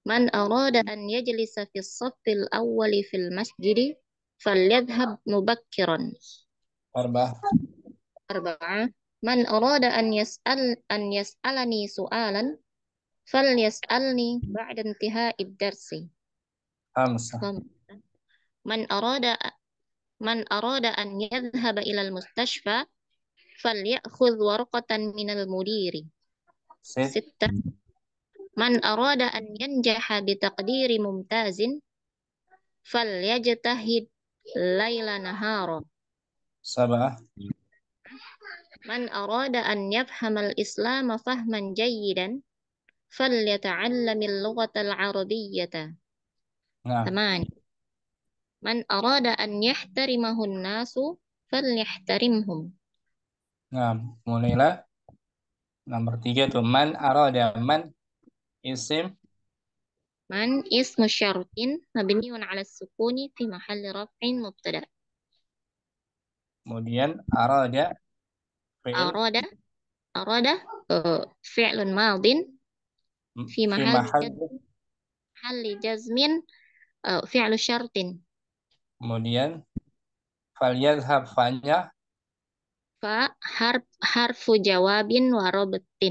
من أراد أن يجلس في الصف الأول في المسجد فليذهب مبكرا. 4. 4 من أراد أن يسألني سؤالا فليسألني بعد انتهاء الدرس. 5. 5 من أراد أن يذهب إلى المستشفى فليأخذ ورقة من المدير. 6. 6 من أراد أن ينجح بتقدير ممتاز فليجتهد ليل نهارا. 7. من أراد أن يفهم الإسلام فهما جيدا فليتعلم اللغة العربية. Nah, 8 من أراد أن يحترمه الناس فليحترمهم. mulailah nomor 3 tuh man arada man isim من اسم شرط مبني على السكون في محل رفع مبتدأ. kemudian arada fi'il أراد فعل ماض في fi محل mahall جزم فعل شرط. kemudian falyadhhab fanya حرف جواب وربط.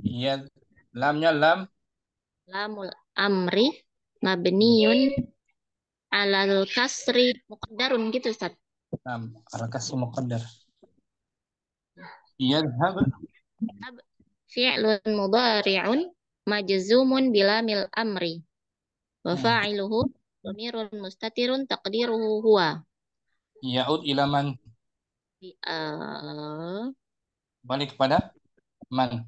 iya lamnya lam لام الأمر مبني على الكسر مقدر gitu Ustaz. al kasr muqaddar yadhhab فعل مضارع مجزوم بلام الأمر وفاعله ضمير مستتر تقديره هو. yaud ila man balik kepada man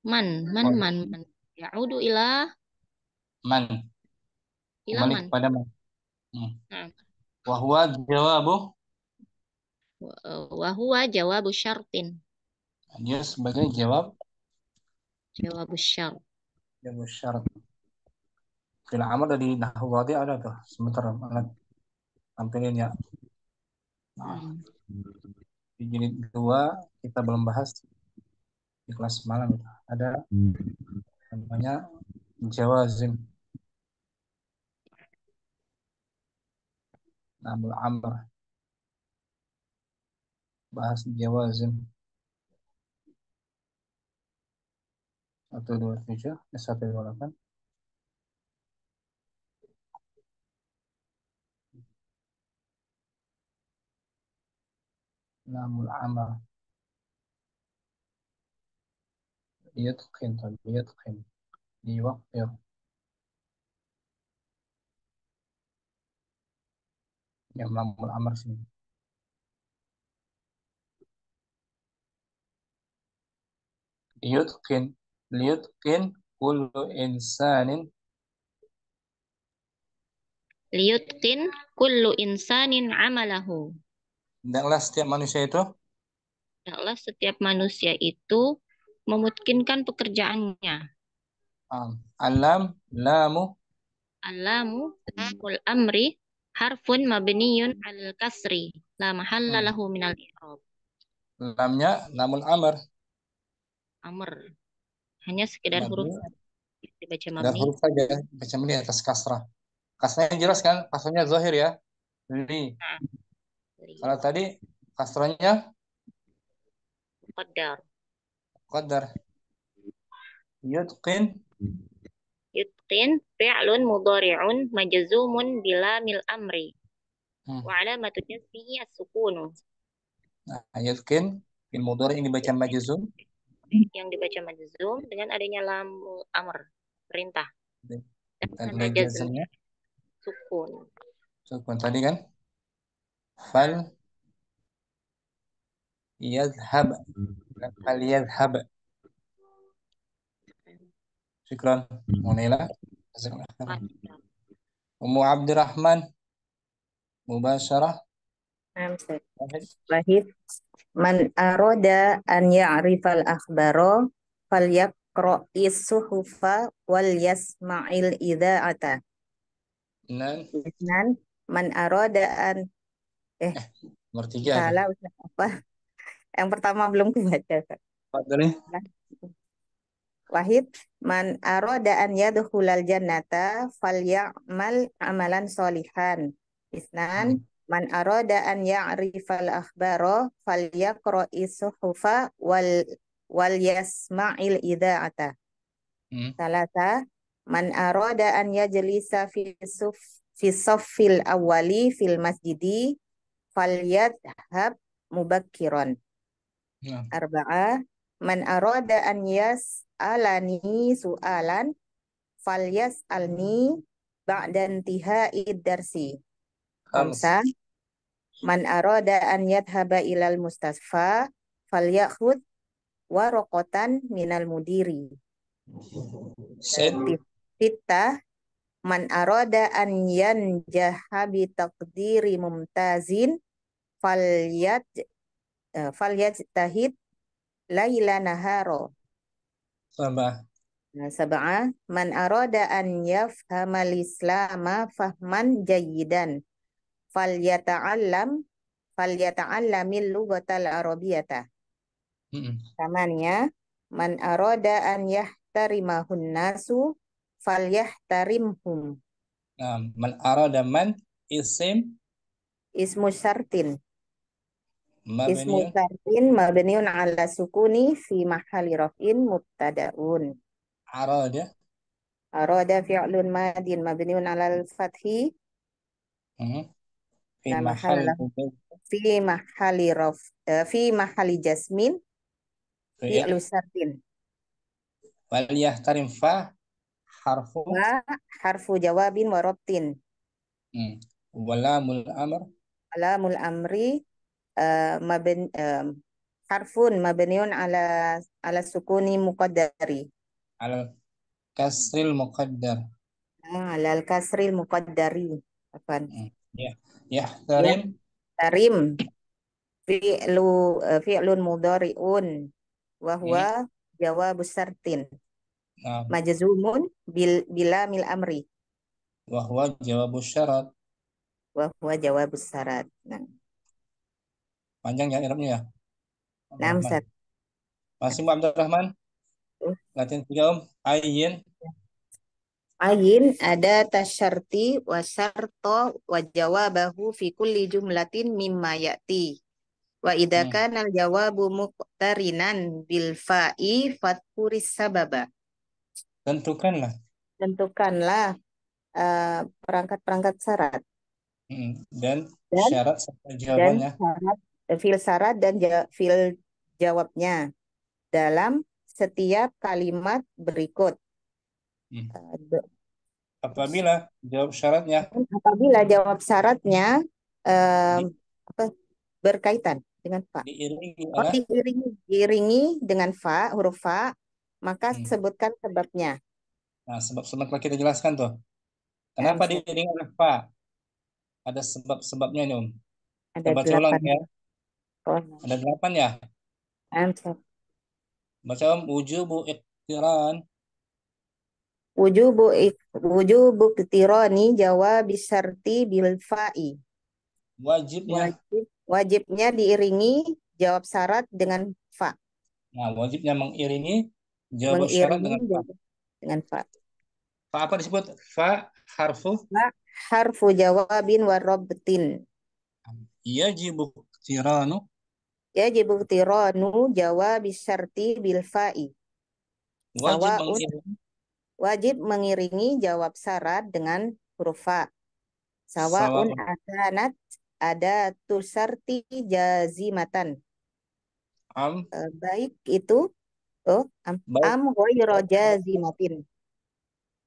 من يعود إلى man balik من. kepada man. نعم. Wa huwa jawabu وهو جواب شرط. dia sebagai jawab جواب الشرط. jamu syarat. Fil amr dari nahwu wadi ada tuh. Sebentar, anak tampilin ya. Nah, di jilid 2 kita belum bahas di kelas malam itu. Ada namanya jawazim. Namul amr. Bahas jawazim. 127 128. Namul amr. Yatqin, yatqin. Yuwaqqir. Yang namul amr sini. Yutqin. Liyutqin kullu insanin. Liyutqin kullu insanin amalahu. Hendaklah setiap manusia itu Hendaklah setiap manusia itu memutkinkan pekerjaannya. alam lamu Alamu lamul amri harfun mabniyun al kasri la mahalla lahu minal i'rab. lamnya namul amr. Amr hanya sekedar huruf dibaca Sekedar mabni. huruf saja baca mabni atas kasrah. Kasrahnya jelas kan? Kasrahnya zahir ya. Li. Kalau tadi kasrahnya Qaddar. qadar. Yutqin Yutqin fi'lun mudhari'un majzumun bilamil amri. Wa alamatu jazmihi as-sukunu. Nah, yutqin fil mudhari ini dibaca majzum. Yang dibaca majzum dengan adanya lamul amr, perintah. Dan tanda Tanda jazm jazmnya sukun. sukun tadi kan? Fal yadhhab. Fal yadhhab. Syukran. Munila. Ummu Abdurrahman mubasyarah. Wahid. Man aroda an ya'rifal akhbaro falyaqra'is suhufa wal yasma'il idza'ata. Nan Man aroda an nomor 3 salah apa? Yang pertama belum kubaca. Fadli. Wahid. Man aroda an yadkhulal jannata falyamal amalan solihan. Isnan. Man aroda an ya'rifal akhbaro falyaqra'is suhufa wal yasma'il idza'ata. Salasa. Man aroda an yajlisa fi saffil awwali fil masjidi falyadhhab mubakkiran. Arba'a. Man aroda an yas'alani su'alan falyas'alni ba'da intihai darsi. Khamsa. Man aroda an yadhhaba ilal mustasfa falyakhud waraqatan minal mudiri. Sittah. Man aroda an yanjaha bi taqdiri mumtazin falyajtahid laila naharo. Sab'ah. Man aroda an yafhamal islama fahman jayyidan falyata'allamil lughatal arabiyyata. Tamanya. Man aroda an yahtarimahun nasu falyahtarimhum. Man arada man Ismu syartin. Ismu mabni syartin mabniun ala sukuni fi mahali raf'in mubtada'un. arada Arada fi'lun madin mabniun ala al-fathi fi la mahal mahal fi mahali jasmin fi'lu syartin. wal yahtarim fa harfu Wa harfu jawabin wa rabtin. walamul amr Alamul amri harfun mabniun ala sukuni muqaddari. al kasril muqaddar. Ala al-kasril muqaddari. Apaan? Yahtarim Tarim fi'lun mudhari'un wa huwa jawabus syartin. Nah, majzumun bila mil amri wa huwa jawabus syarat. wa huwa jawabus syarat. Nah, Panjang ya i'rabnya ya. nah Abdurrahman. Ustaz. Masih Mbak Abdurrahman? Latihan 3 Ayin. Ayin ada tasyarti wa syarto wa jawabahu fi kulli jumlatin mimma ya'ti. Wa idza kana al-jawabu muqtarinan bil fa'i fadhkuris sababa. Tentukanlah. Tentukanlah perangkat-perangkat syarat Dan dan syarat serta jawabannya. syarat dan fil jawabnya dalam setiap kalimat berikut. Apabila jawab syaratnya Apabila jawab syaratnya berkaitan dengan fa. Diiringi dengan fa, huruf fa, maka sebutkan sebabnya. Nah, sebab-sebab kita jelaskan tuh. Kenapa diiringi oleh fa? Ada sebab-sebabnya nih, Ada Kita baca ulang 8. ya. Ada 8 ya. Baca wujubu iqtiran. Wujubu iqtirani jawab syarti bil fa'i. Wajibnya diiringi jawab syarat dengan fa. Nah, wajibnya mengiringi jawab syarat dengan fa. Fa apa disebut? Fa harfu? Fa harfu jawabin wa rabtin. Yajibu iqtiranu. Yajibu iqtiranu jawab syarti bil fa'i. Wajib mengiringi jawab syarat dengan huruf fa. Sawa'un akanat ada tusarti jazimatan. Baik itu am ghairu jazimatin.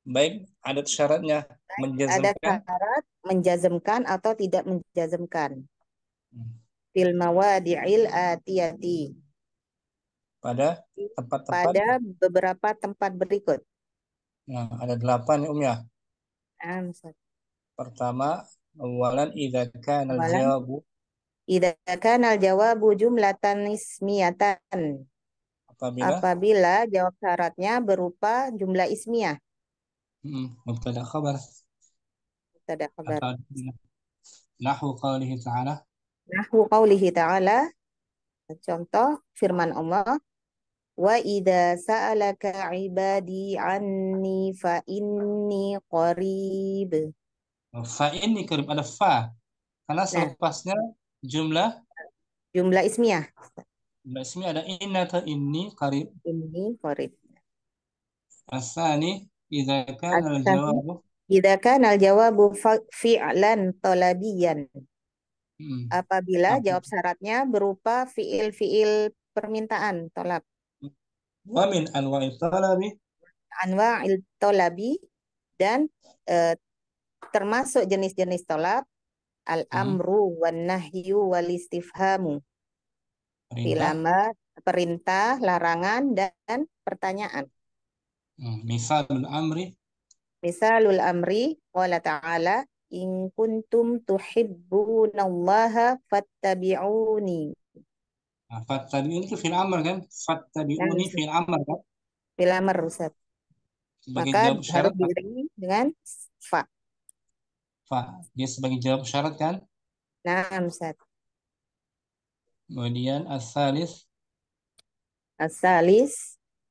Baik, ada syaratnya menjazmkan. Ada syarat menjazmkan atau tidak menjazmkan. Fil mawadi'il atiyati. Pada tempat-tempat. Pada beberapa tempat berikut. Nah, ada 8 ya, ya. Pertama, awalan idza kana al-jawabu. Idza kana al-jawabu jumlatan ismiyatan. Apabila jawab syaratnya berupa jumlah ismiyah. Mubtada khabar. Nahwu qaulihi ta'ala. Contoh firman Allah, wa idza sa'alaka 'ibadi 'anni fa inni qarib. Fa ini qarib, ada fa. Karena selepasnya jumlah ismiyah. Jumlah ismiyah ada inna atau inni qarib. Inni qarib. Asani idza kana al-jawabu. Idza kana al-jawabu fi'lan talabiyan. Apabila jawab syaratnya berupa fiil-fiil permintaan, tolab. Wa min anwa'il talabi. Anwa'il talabi dan termasuk jenis-jenis tolab al-amru wan nahyu wal istifhamu. Perintah, larangan dan pertanyaan. Misalul amri qala ta'ala in kuntum tuhibbunallaha fattabi'uni. Fattabi'uni itu fil amr kan? Fattabi'uni fil amr kan? Fil amr, Ustaz. Maka harus diiringi dengan fa. Fa, dia sebagai jawab syarat kan? Nah, Ustaz. Kemudian as-salis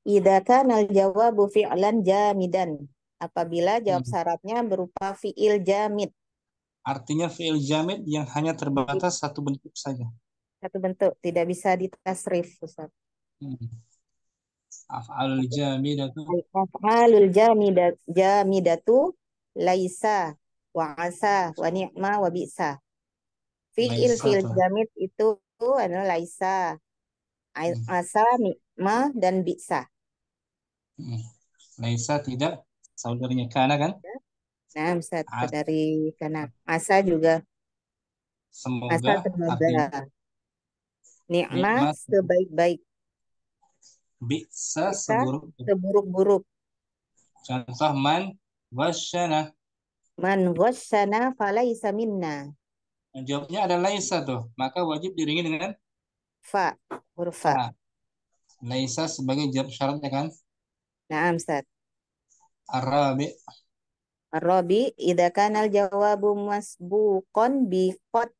idza kana al-jawabu fi'lan jamidan. Apabila jawab syaratnya berupa fi'il jamid. Artinya fi'il jamid yang hanya terbatas satu bentuk saja. Satu bentuk, tidak bisa ditasrif, Ustaz. Af'alul jamidatu laisa wa asa wa ni'ma wa bi'sa. Fi'il jamid itu adalah laisa, asa, ni'ma dan bi'sa. Laisa tidak saudaranya kana kan? Nah, Ustaz, dari kana. Asa juga. Semoga. Ni'ma sebaik-baik. Bi'sa seburuk-buruk. Contoh man ghasyana falaysa minna. Jawabnya ada laisa tuh, maka wajib diiringi dengan fa, huruf fa. Laisa sebagai jawab syaratnya kan? Nah, Ustaz. Arabi. Ar-rabi idza kana al-jawabu masbuqan bi qad,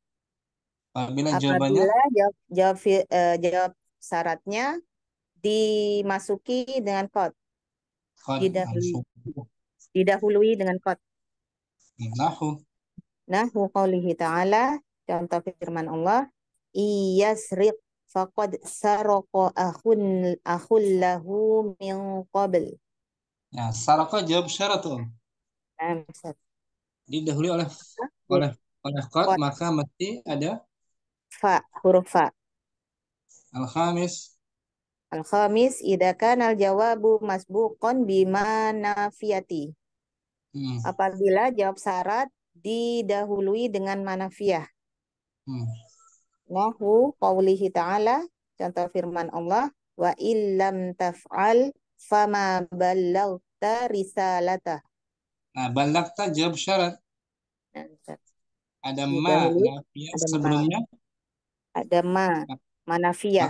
Apabila jawabannya apabila jawab syaratnya dimasuki dengan qad, qad didahului langsung. didahului dengan qad. Nahu. Nahu qaulihi ta'ala, contoh firman Allah, iyasriq faqad saraqa akhun lahu min qabl. Ya, saraka jawab syarat tuh. Nah, Ustaz. Didahului oleh Huruf qad, qad, maka mesti ada huruf fa. al-khamis. Al-khamis idza kana al-jawabu masbuqan bima nafiyati. Hmm. Apabila jawab syarat didahului dengan manafiyah. Hmm. Nahu qaulihi ta'ala, contoh firman Allah, wa illam taf'al fama ballaghta risalatah. Nah, balagta jawab syarat. Nah, Ustaz. Ada ma Didahului nafiyah ada ma, sebelumnya. ada manafiyah,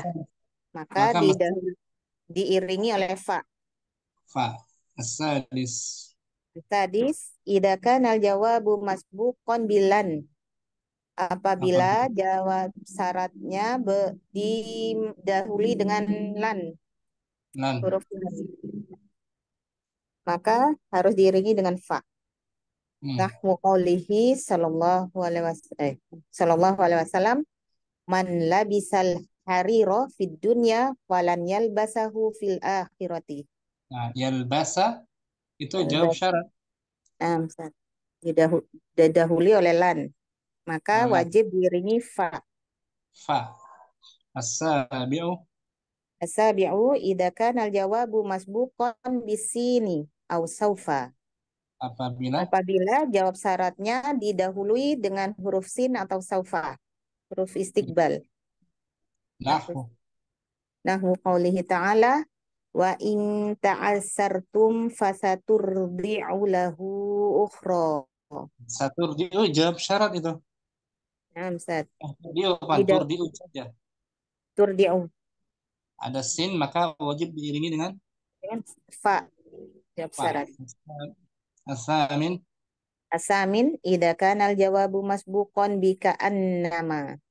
maka Maka mesti diiringi oleh fa. fa. Asadis. Tadis idza kana al-jawabu masbuqan bilan. Apabila jawab syaratnya didahului dengan lan, Lan. huruf lan, maka harus diiringi dengan fa. Nahwu qaulihi sallallahu alaihi wasallam, man labisal harira fid dunya walan yalbasahu fil akhirati. Nah, yalbasa itu jawab Yalbas. syarat. Ustaz. Didahului oleh lan, maka Lan. wajib diiringi fa. Fa. As-sabi'u. Asabi'u idza kana al-jawabu masbuqan bisini au saufa. Apabila jawab syaratnya didahului dengan huruf sin atau saufa, huruf istiqbal. Nahwu qaulihi ta'ala, wa in ta'assartum fasaturdi'u lahu ukhra. Saturdi'u jawab syarat itu. Nah, Ustaz. Turdi'u saja. Turdi'u. Ada sin maka wajib diiringi dengan fa, jawab syarat. Asamin. Asamin idza kana al-jawabu masbuqan bi ka'annama.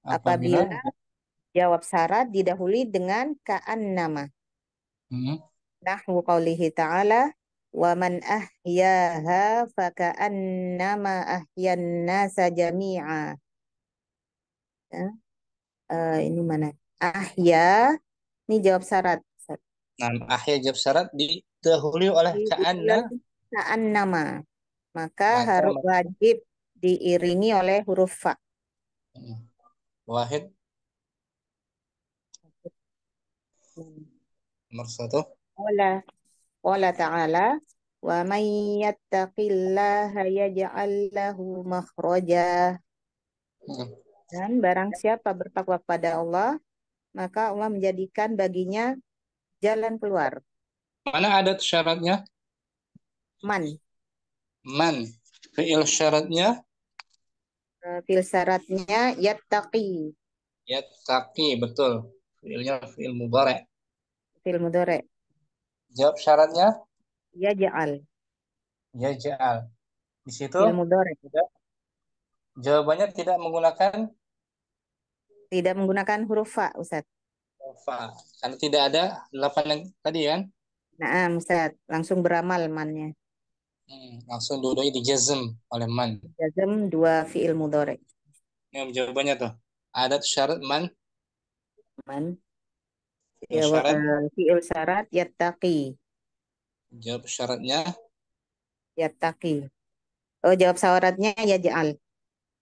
Apabila jawab syarat didahului dengan ka'annama. Nahwu qaulihi ta'ala, wa man ahyaha faka'annama ahyan nasa jami'a. Ini mana? Ahya, ini jawab syarat. Nah, ahya jawab syarat didahului oleh ka'annama. Maka harus wajib diiringi oleh huruf fa. Wahid. Nomor 1. Qala ta'ala, wa man yattaqillaha yaj'al lahu makhraja. Dan barang siapa bertakwa kepada Allah, maka Allah menjadikan baginya jalan keluar. Mana ada syaratnya? Man. Fi'il syaratnya? Fi'il syaratnya yattaqi. Yattaqi, betul. Fi'ilnya fi'il mudhari'. Fi'il mudhari'. Jawab syaratnya? Yaj'al. Di situ fi'il mudhari'. Jawabannya tidak menggunakan huruf fa, Ustaz. Fa, karena tidak ada 8 yang tadi kan? Nah, Ustaz, langsung beramal mannya. Langsung dua-duanya dijazm oleh man. Jazm 2 fi'il mudhari'. Ini jawabannya tuh. Ada syarat man. Fi'il syarat yattaqi. Jawab syaratnya yattaqi. Oh, jawab syaratnya yaj'al.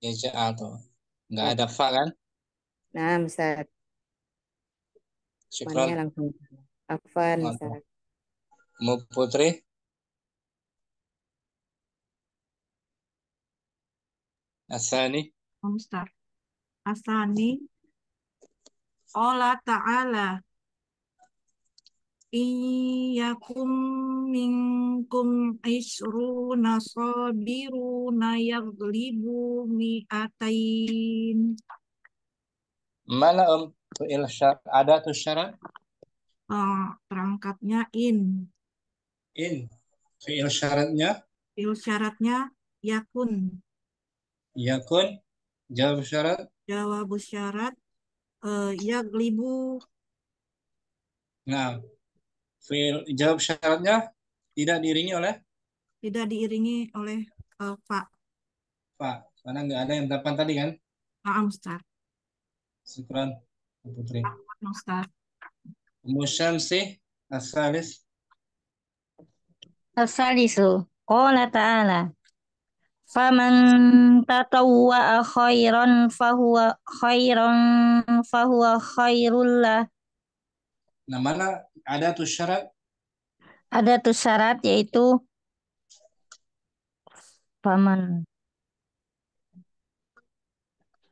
Yaj'al tuh. Enggak ada fa kan? Nah, Ustaz. Mannya langsung. Afan, Ustaz. Mau Putri? Asani. Ustaz. Asani. Allah Ta'ala. Iyakum minkum isruna sabiruna yaglibu mi'atain. Mana fi'il syarat? Ada tuh syarat? Perangkatnya in. Fi'il syaratnya Fi'il syaratnya yakun. yakun. Jawab syarat. Jawabu syarat yaglibu. Nah, jawab syaratnya tidak diiringi oleh Tidak diiringi oleh fa. fa. Karena nggak ada yang depan tadi kan. Naam, Ustaz. Syukran, Putri. Ustaz. Musyamsi asalis. Asalisu. Qala ta'ala. Faman tatawwa'a khairan fahuwa khairul lah. Nah, mana ada tuh syarat? Ada tuh syarat yaitu faman.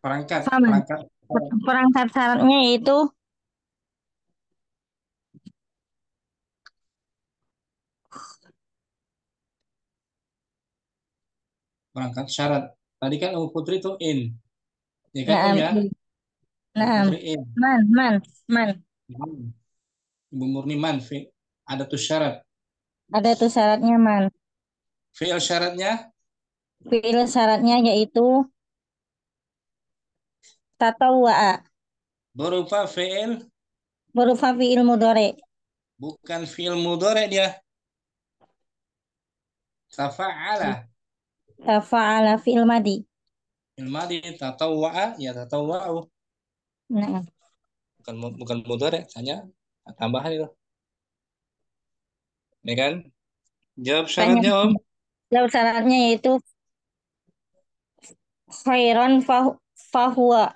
Perangkat, Faman. perangkat. Perangkat syaratnya yaitu Perangkat syarat. Tadi kan Putri itu in. Ya kan naam, ya? naam. Putri in. Man. Man. Ibu Murni man. Ada tuh syarat. Ada tuh syaratnya man. Fi'il syaratnya Fi'il syaratnya yaitu tatawwa'a. berupa fi'il, Berupa fi'il mudhari. bukan fi'il mudhari dia. Tafa'ala. Tafa'ala fi'il madi. Fi'il madi tatawwa'a ya tatawwa'u. Nah, Bukan mudhari, hanya tambahan itu. Ya kan? Jawab tanya. syaratnya Om. Jawab syaratnya yaitu khairan fahuwa.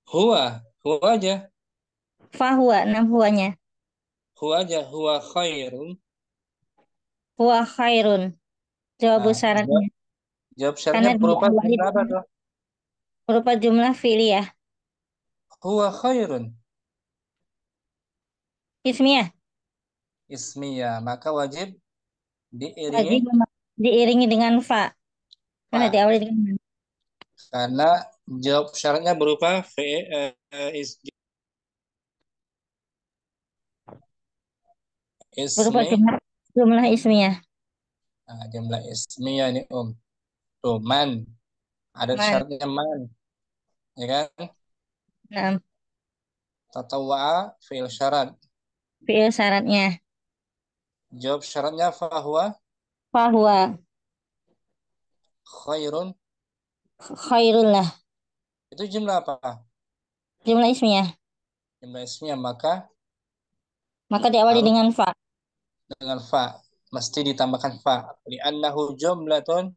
Huwa aja. Fahuwa, enam huwanya. Huwa aja, huwa khairun. Huwa khairun. Jawab Nah, syaratnya. jawab Karena syaratnya berupa diawali jumlah apa dengan tuh? berupa jumlah fi'liyah. Huwa khairun. Ismiyah. Ismiyah, maka wajib Wajib diiringi diiringi dengan fa. Karena fa. diawali dengan Karena jawab syaratnya berupa berupa ismi. jumlah ismiyah. Nah, jumlah ismiyah ini Om. Tuh, man. Ada Man. syaratnya man. Ya kan? Nah, Tatawwa'a fi'il syarat. fi'il syaratnya. Jawab syaratnya fahuwa Fahuwa khairun. khairul lah. Itu jumlah apa? Jumlah ismiyah. Jumlah ismiyah, maka Maka diawali harus dengan fa. dengan fa. Mesti ditambahkan fa. Li'annahu jumlatun.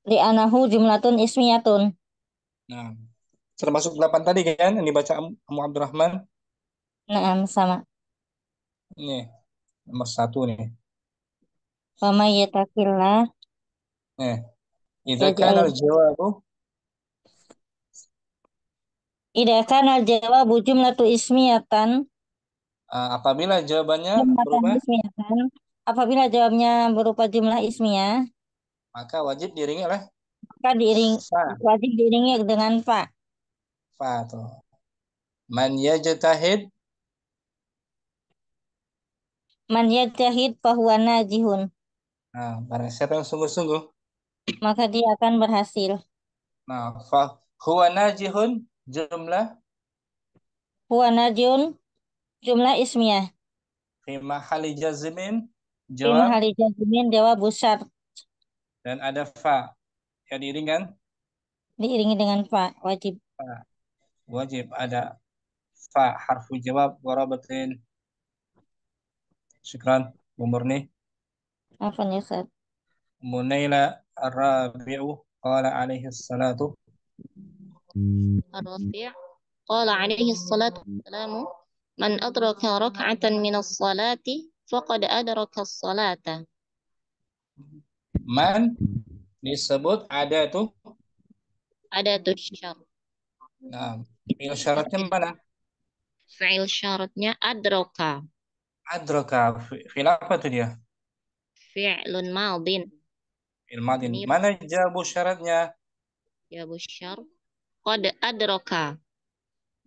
Li'anahu jumlatun ismiyatun. Nah, termasuk 8 tadi kan yang dibaca Amu Abdurrahman. Nah, sama. Ini nomor 1 nih. Wa may yattaqillah Nih, idza yaj'al kana al-jawabu idza kana al-jawabu jumlatu ismiyatan apabila jawabannya jumlatan berubah, ismiyatan. Apabila jawabnya berupa jumlah ismiyah, maka wajib diiringi oleh maka fa. wajib diiringi dengan fa. Fa tuh. Man yajtahid. Man yajtahid fahuwa najihun. Nah, barang siapa yang sungguh-sungguh. Maka dia akan berhasil. Nah, fa huwa najihun jumlah Huwa najihun jumlah ismiyah. fi mahali jazmin Fi jawab mahali jazmin jawab syart. dan ada fa. Ya diiringkan Diiringi dengan fa. Wajib. fa. Wajib ada fa harfu jawab warabatin. Syukran, Bu Murni. Apa nih, Ustaz? Munaila ar-rabi'u qala alaihi salatu. الرابع قال عليه الصلاة والسلام من أدرك ركعة من الصلاة فقد أدرك الصلاة. Man disebut ada tuh. أداة الشرط. Nah, fi'il syaratnya mana? فعل شرطnya أدرك. Adraka. Fi'il apa tuh dia? فعل ماض. Fi'il madin. Ini Mana jawabu syaratnya? جواب الشرط قد أدرك.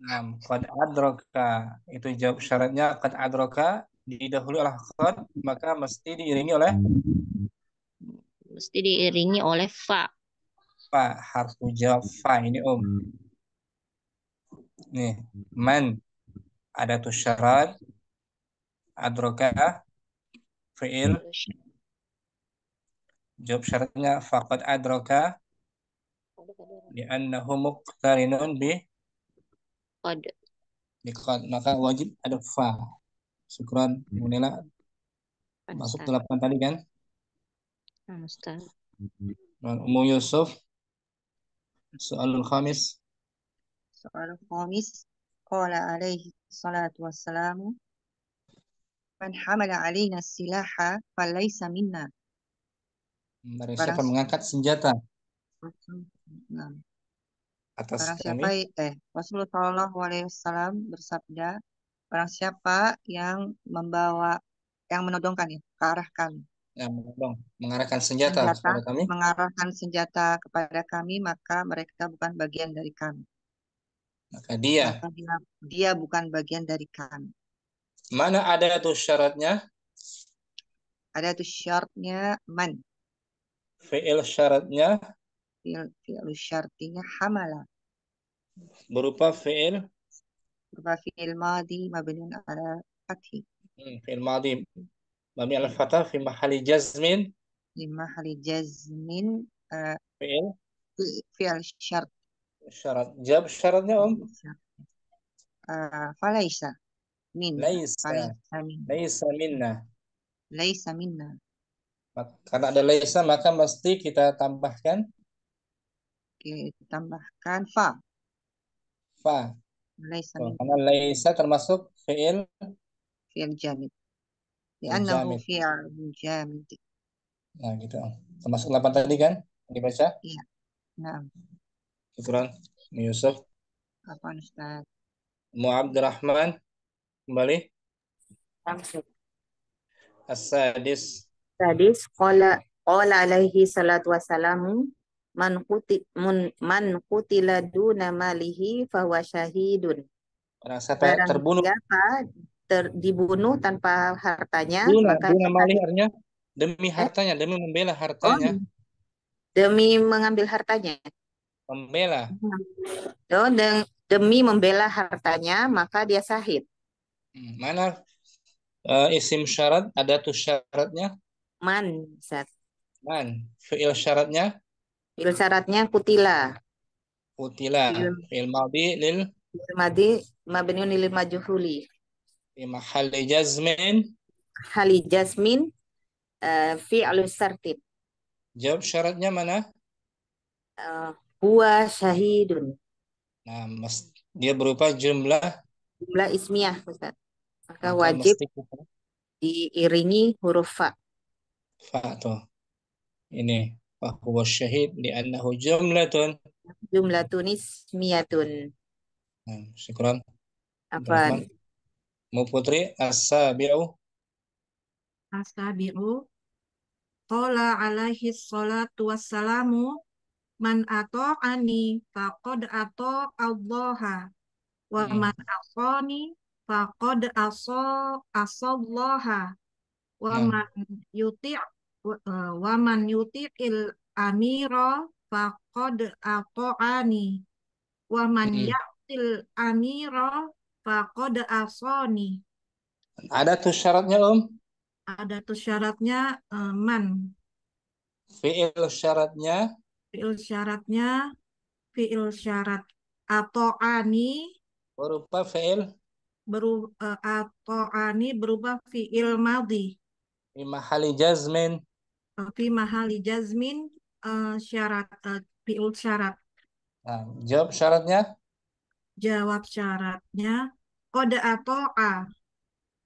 Nah, qad adraka. Itu jawab syaratnya qad adraka didahului oleh qad, maka mesti diiringi oleh Mesti diiringi oleh fa. fa, harfu jawab fa ini Nih, man ada tuh syarat, adroka fiil, jawab syaratnya faqad adroka li'annahu muqtarinun Qad. qad, maka wajib ada fa. Syukran, Munila. Masuk Ustaz. 8 tadi kan? Ustaz. Ummu Yusuf, soalul khamis. Soal khamis. Qala alaihi salatu wassalamu. Man hamala alaina silaha falaysa minna. Barang siapa mengangkat senjata Nah, atas barang kami, siapa Rasulullah Shallallahu Alaihi Wasallam bersabda, barang siapa yang menodongkan ke arah kami, yang mengarahkan senjata kepada kami, mengarahkan senjata kepada kami, maka mereka bukan bagian dari kami. maka dia Dia bukan bagian dari kami. mana ada tuh syaratnya? Ada tuh syaratnya man. Fi'il syaratnya Fi'il syartinya hamala. berupa fi'il madi mabniun ala fathi. Fi'il madi mabni ala fathah fi mahali jazmin. Fi mahali jazmin Fi'il syart. syarat. Jawab syaratnya Falaisa minna. Laisa minna. Laisa minna. Karena ada laisa maka mesti kita tambahkan fa. Laisa minna. Karena laisa termasuk fi'il jamid. Li'annahu fi'il jamid. Nah gitu. Termasuk 8 tadi kan? Dibaca? Iya. Nah. Syukran, Yusuf. Apa Ustaz? Mu Abdurrahman kembali. As-sadis. Qala alaihi salatu wassalamu man qutila duna malihi fahuwa syahidun. Barang terbunuh dibunuh tanpa hartanya, maka duna malih artinya demi hartanya, demi membela hartanya. Demi mengambil hartanya. Membela. Demi membela hartanya, maka dia syahid. Mana isim syarat, ada tuh syaratnya? Man, Man. Fi'il syaratnya? Fi'il syaratnya kutila. Fi'il madhi lil mabniun lil majhuli. Fi mahalli jazmin. Fi'lu syartin. Jawab syaratnya mana? Huwa syahidun. Nah, dia berupa jumlah ismiyah, Ustaz. Maka wajib diiringi huruf fa. Fa tuh. Ini huwa syahid li'annahu jumlatun Ismiyatun. Nah, syukran. Apa? Mu Putri, as-sabi'u. Qala alaihi salatu wassalamu man ata'ani faqad ata'allaha wa man asani faqad asallaha wa man yuti'il amira faqad ata'ani wa man ya'til amira faqad asani. Ada tuh syaratnya Ada tuh syaratnya man. Fi'il syaratnya fi'il syarat ata'ani berupa fi'il ata'ani berupa fi'il madhi. Fi mahali jazmin. Fi mahali jazmin syarat fi'il syarat. Nah, jawab syaratnya? Jawab syaratnya qad ata'a.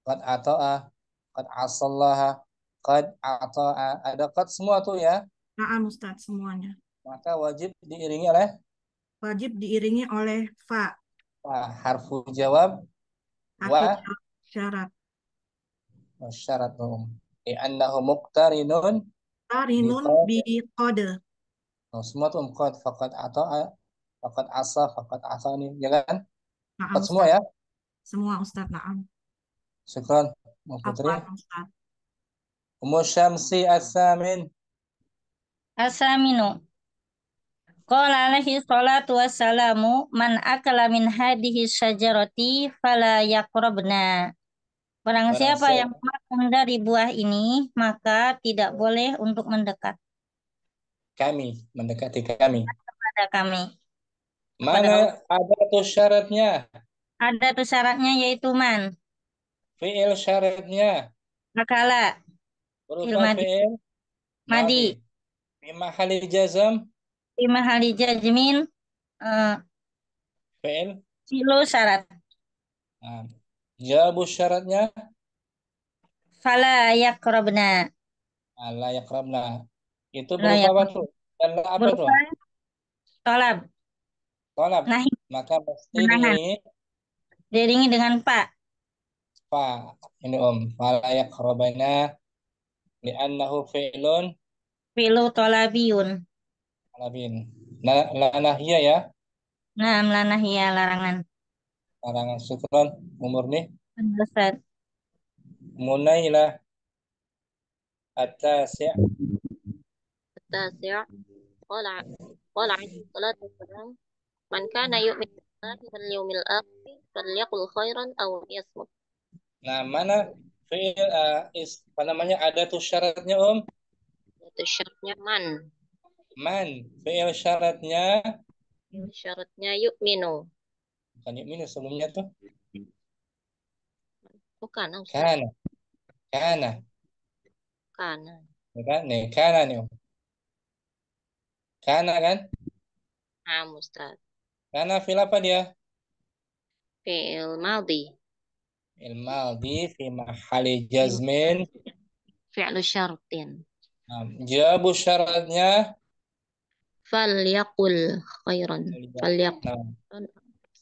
Qad ata'a, qad asallaha, qad ata'a. Ada qad semua tuh ya. Na'am Ustaz semuanya. Maka wajib diiringi oleh fa. Harfu jawab syarat. Syarat li'annahu muqtarinun bi qad. Semua tuh qad, faqad ata'a, faqad asa, faqad asani, ya kan? Na'am, Qad semua ya? Semua Ustaz, na'am. Syukran. Mau Putri? Apa Ustaz? Ummu Syamsi As-Samin. Asaminu. Qala alaihi salatu wassalamu man akala min hadihi syajarati fala yaqrabna. Barang Barang siapa yang siapa makan dari buah ini, maka tidak boleh untuk mendekat kami, mendekati kami. pada kami, kepada Allah. Mana ada tuh syaratnya? Ada tuh syaratnya yaitu man, Fi'il syaratnya akala, berupa ilmadi, fi'il madi, madhi. Fi mahali jazam lima hali jazmin, eh, fi'il. fi'lu syarat. Nah, jawabu syaratnya Fala yaqrabna. la yakrabna. Itu La berupa apa yaqrab. tuh? Dan apa tuh? Berupa tolab, Tolab. nahi, Maka mesti menahan, diiringi diiringi dengan pa. fa. Ini fala yakrabana li'annahu fi'lun Fi'lu tolabiyun. talabin. La nahya ya, Nah, melanahi ya larangan. larangan. Syukran umur nih. Ustaz. Munailah at-tasi'. التاسع قال قال عليه الصلاة والسلام من كان يؤمن بالله واليوم الآخر فليقل خيرا أو ليصمت. Nah, mana fi'il apa namanya ada tuh syaratnya Itu syaratnya man. Man, fi'il syaratnya Syaratnya yu'minu. bukan yu'minu sebelumnya tuh Bukan, Ustaz. kana. Kana, Kana. ya kan? Nih, kana nih. Kana kan? Ustaz. Kana fi'il apa dia? Fi'il madhi. Fi'il madhi fi mahali jazmin. Fi'lu syartin. Nah, jawabu syaratnya Falyaqul khairan. Falyaqul. nah,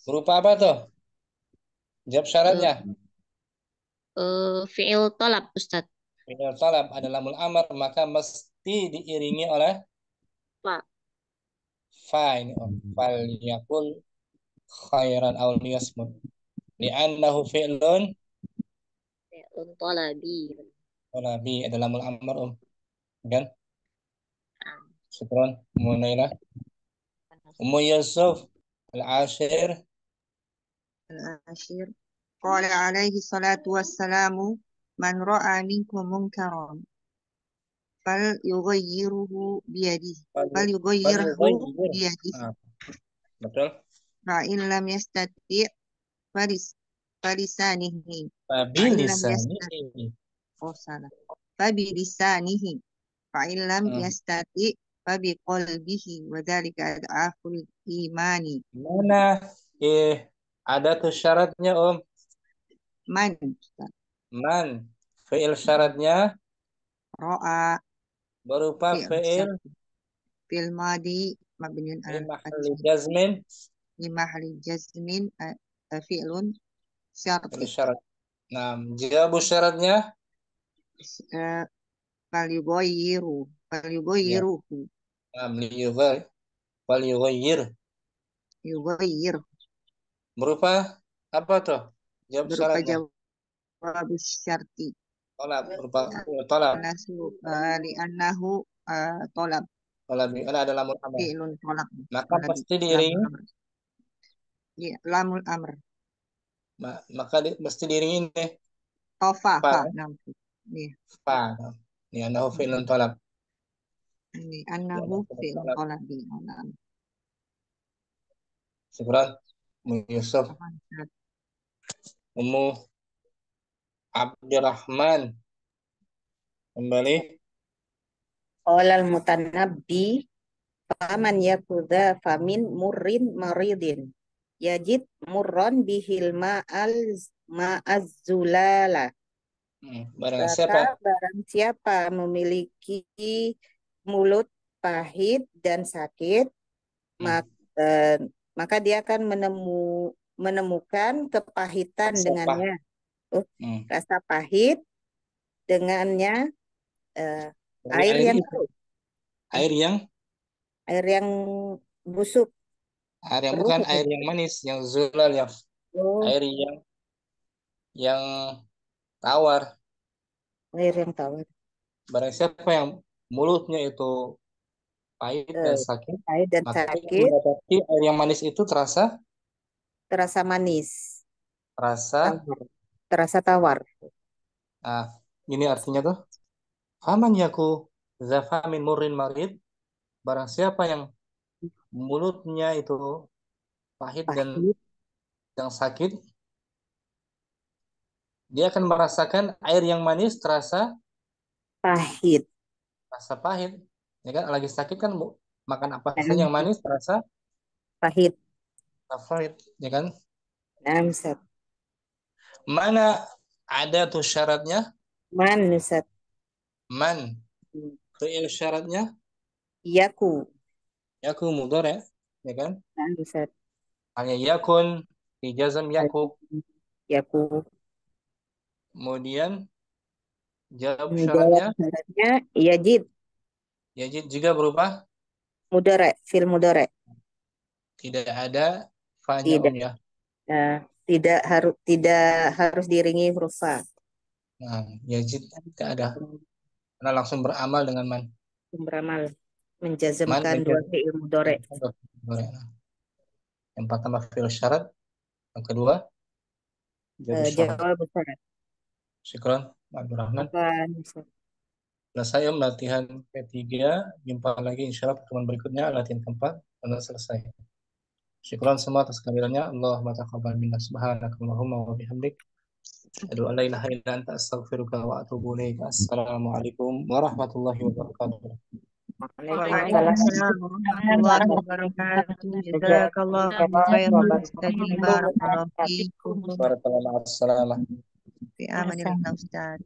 berupa apa tuh? Jawab syaratnya. Fi'il talab, Ustaz. Fi'il talab adalah lamul amr, maka mesti diiringi oleh Fa. fa ini fal yakul khairan aw liyasmut. Li'annahu fi'lun Fi'lun talabi. talabi adalah lamul amr kan? Syukran Munailah. Ummu Yusuf al-Ashir. العاشر قال عليه الصلاة والسلام من رأى منكم منكرا فليغيره بيده فليغيره Falyughayyir. بيده Nah, betul. فإن لم يستطع فلسانه فإن لم Fabilisanihi. يستطع salah فبلسانه فإن لم يستطع فبقلبه وذلك أضعف الإيمان. Mana ada tuh syaratnya Man Man. Fi'il syaratnya ro'a berupa fi'il fil madi mabniun fi ala mahalli jazmin. di mahalli jazmin fi'lun Fi'il syarti syarat. Nah, jawabu syaratnya falyughayiru ya. Nah, falyughayyir. yughayyir Berupa apa tuh? Jawab berupa syaratnya. jawab syarti Tolab berupa tolab. li'annahu tolab Tolab ini adalah lamul amr. fi'lun tolab Maka pasti diiringi. lamul amr Maka mesti diiringi nih. fa Fa. nih Fa. Ini anahu fi'lun tolab. annahu fi'lun tolab di Syukran Ummu Yusuf. Ummu Abdurrahman. Kembali. Qala al-mutanabbi faman yakudha famin murrin maridin yajid murran bihil ma'azzulala. Barang siapa? Barang siapa memiliki mulut pahit dan sakit, maka dia akan menemukan kepahitan Rasa dengannya. Rasa pahit dengannya air yang keruh. Air yang busuk. Air yang bukan air yang manis, yang zulal, yang air yang tawar. Air yang tawar. Barang siapa yang mulutnya itu pahit dan sakit, Pahit dan maka yang sakit, mendapati air yang manis itu terasa terasa manis, rasa. tawar. Terasa tawar. Nah, ini artinya tuh, faman yaku zafamin murin marid, barang siapa yang mulutnya itu pahit dan Pahit, yang sakit, dia akan merasakan air yang manis terasa pahit. rasa pahit. Ya kan, lagi sakit kan makan apa Nah, saja yang manis terasa pahit. pahit, ya kan? Nah, Ustaz. Mana ada tuh syaratnya? Man, Ustaz. Man, fi'il syaratnya Yaku. yaku mudhari', ya kan? Nah, Ustaz. Hanya yakun di jazam yaku. Yaku. Kemudian jawab Jawab syaratnya syaratnya yajid. yajid juga berubah Mudore. Fil mudore. tidak ada fa-nya Tidak. ya. Nah, tidak harus diiringi huruf fa. Nah, yajid tidak ada. Karena langsung beramal dengan man. Beramal Man menjazmkan dua fi'il mudore. Yang pertama fi'il syarat, yang kedua jawab syarat. Jawab syarat. Syukran, Abdurrahman. Apa, Ustaz? Selesai om latihan P3. Jumpa lagi insya Allah pertemuan berikutnya latihan keempat. Sudah selesai. Syukran semua atas kehadirannya. Allahumma taqabbal minna subhanakallahumma wa bihamdik. Asyhadu an la ilaha illa anta astaghfiruka wa atubu ilaik. Assalamualaikum warahmatullahi wabarakatuh. Waalaikumsalam warahmatullahi wabarakatuh. Jazakallahu khairan Ustaz. Barakallahu fiikum. Barakallahu ma'as salamah. Fi amanillah Ustaz.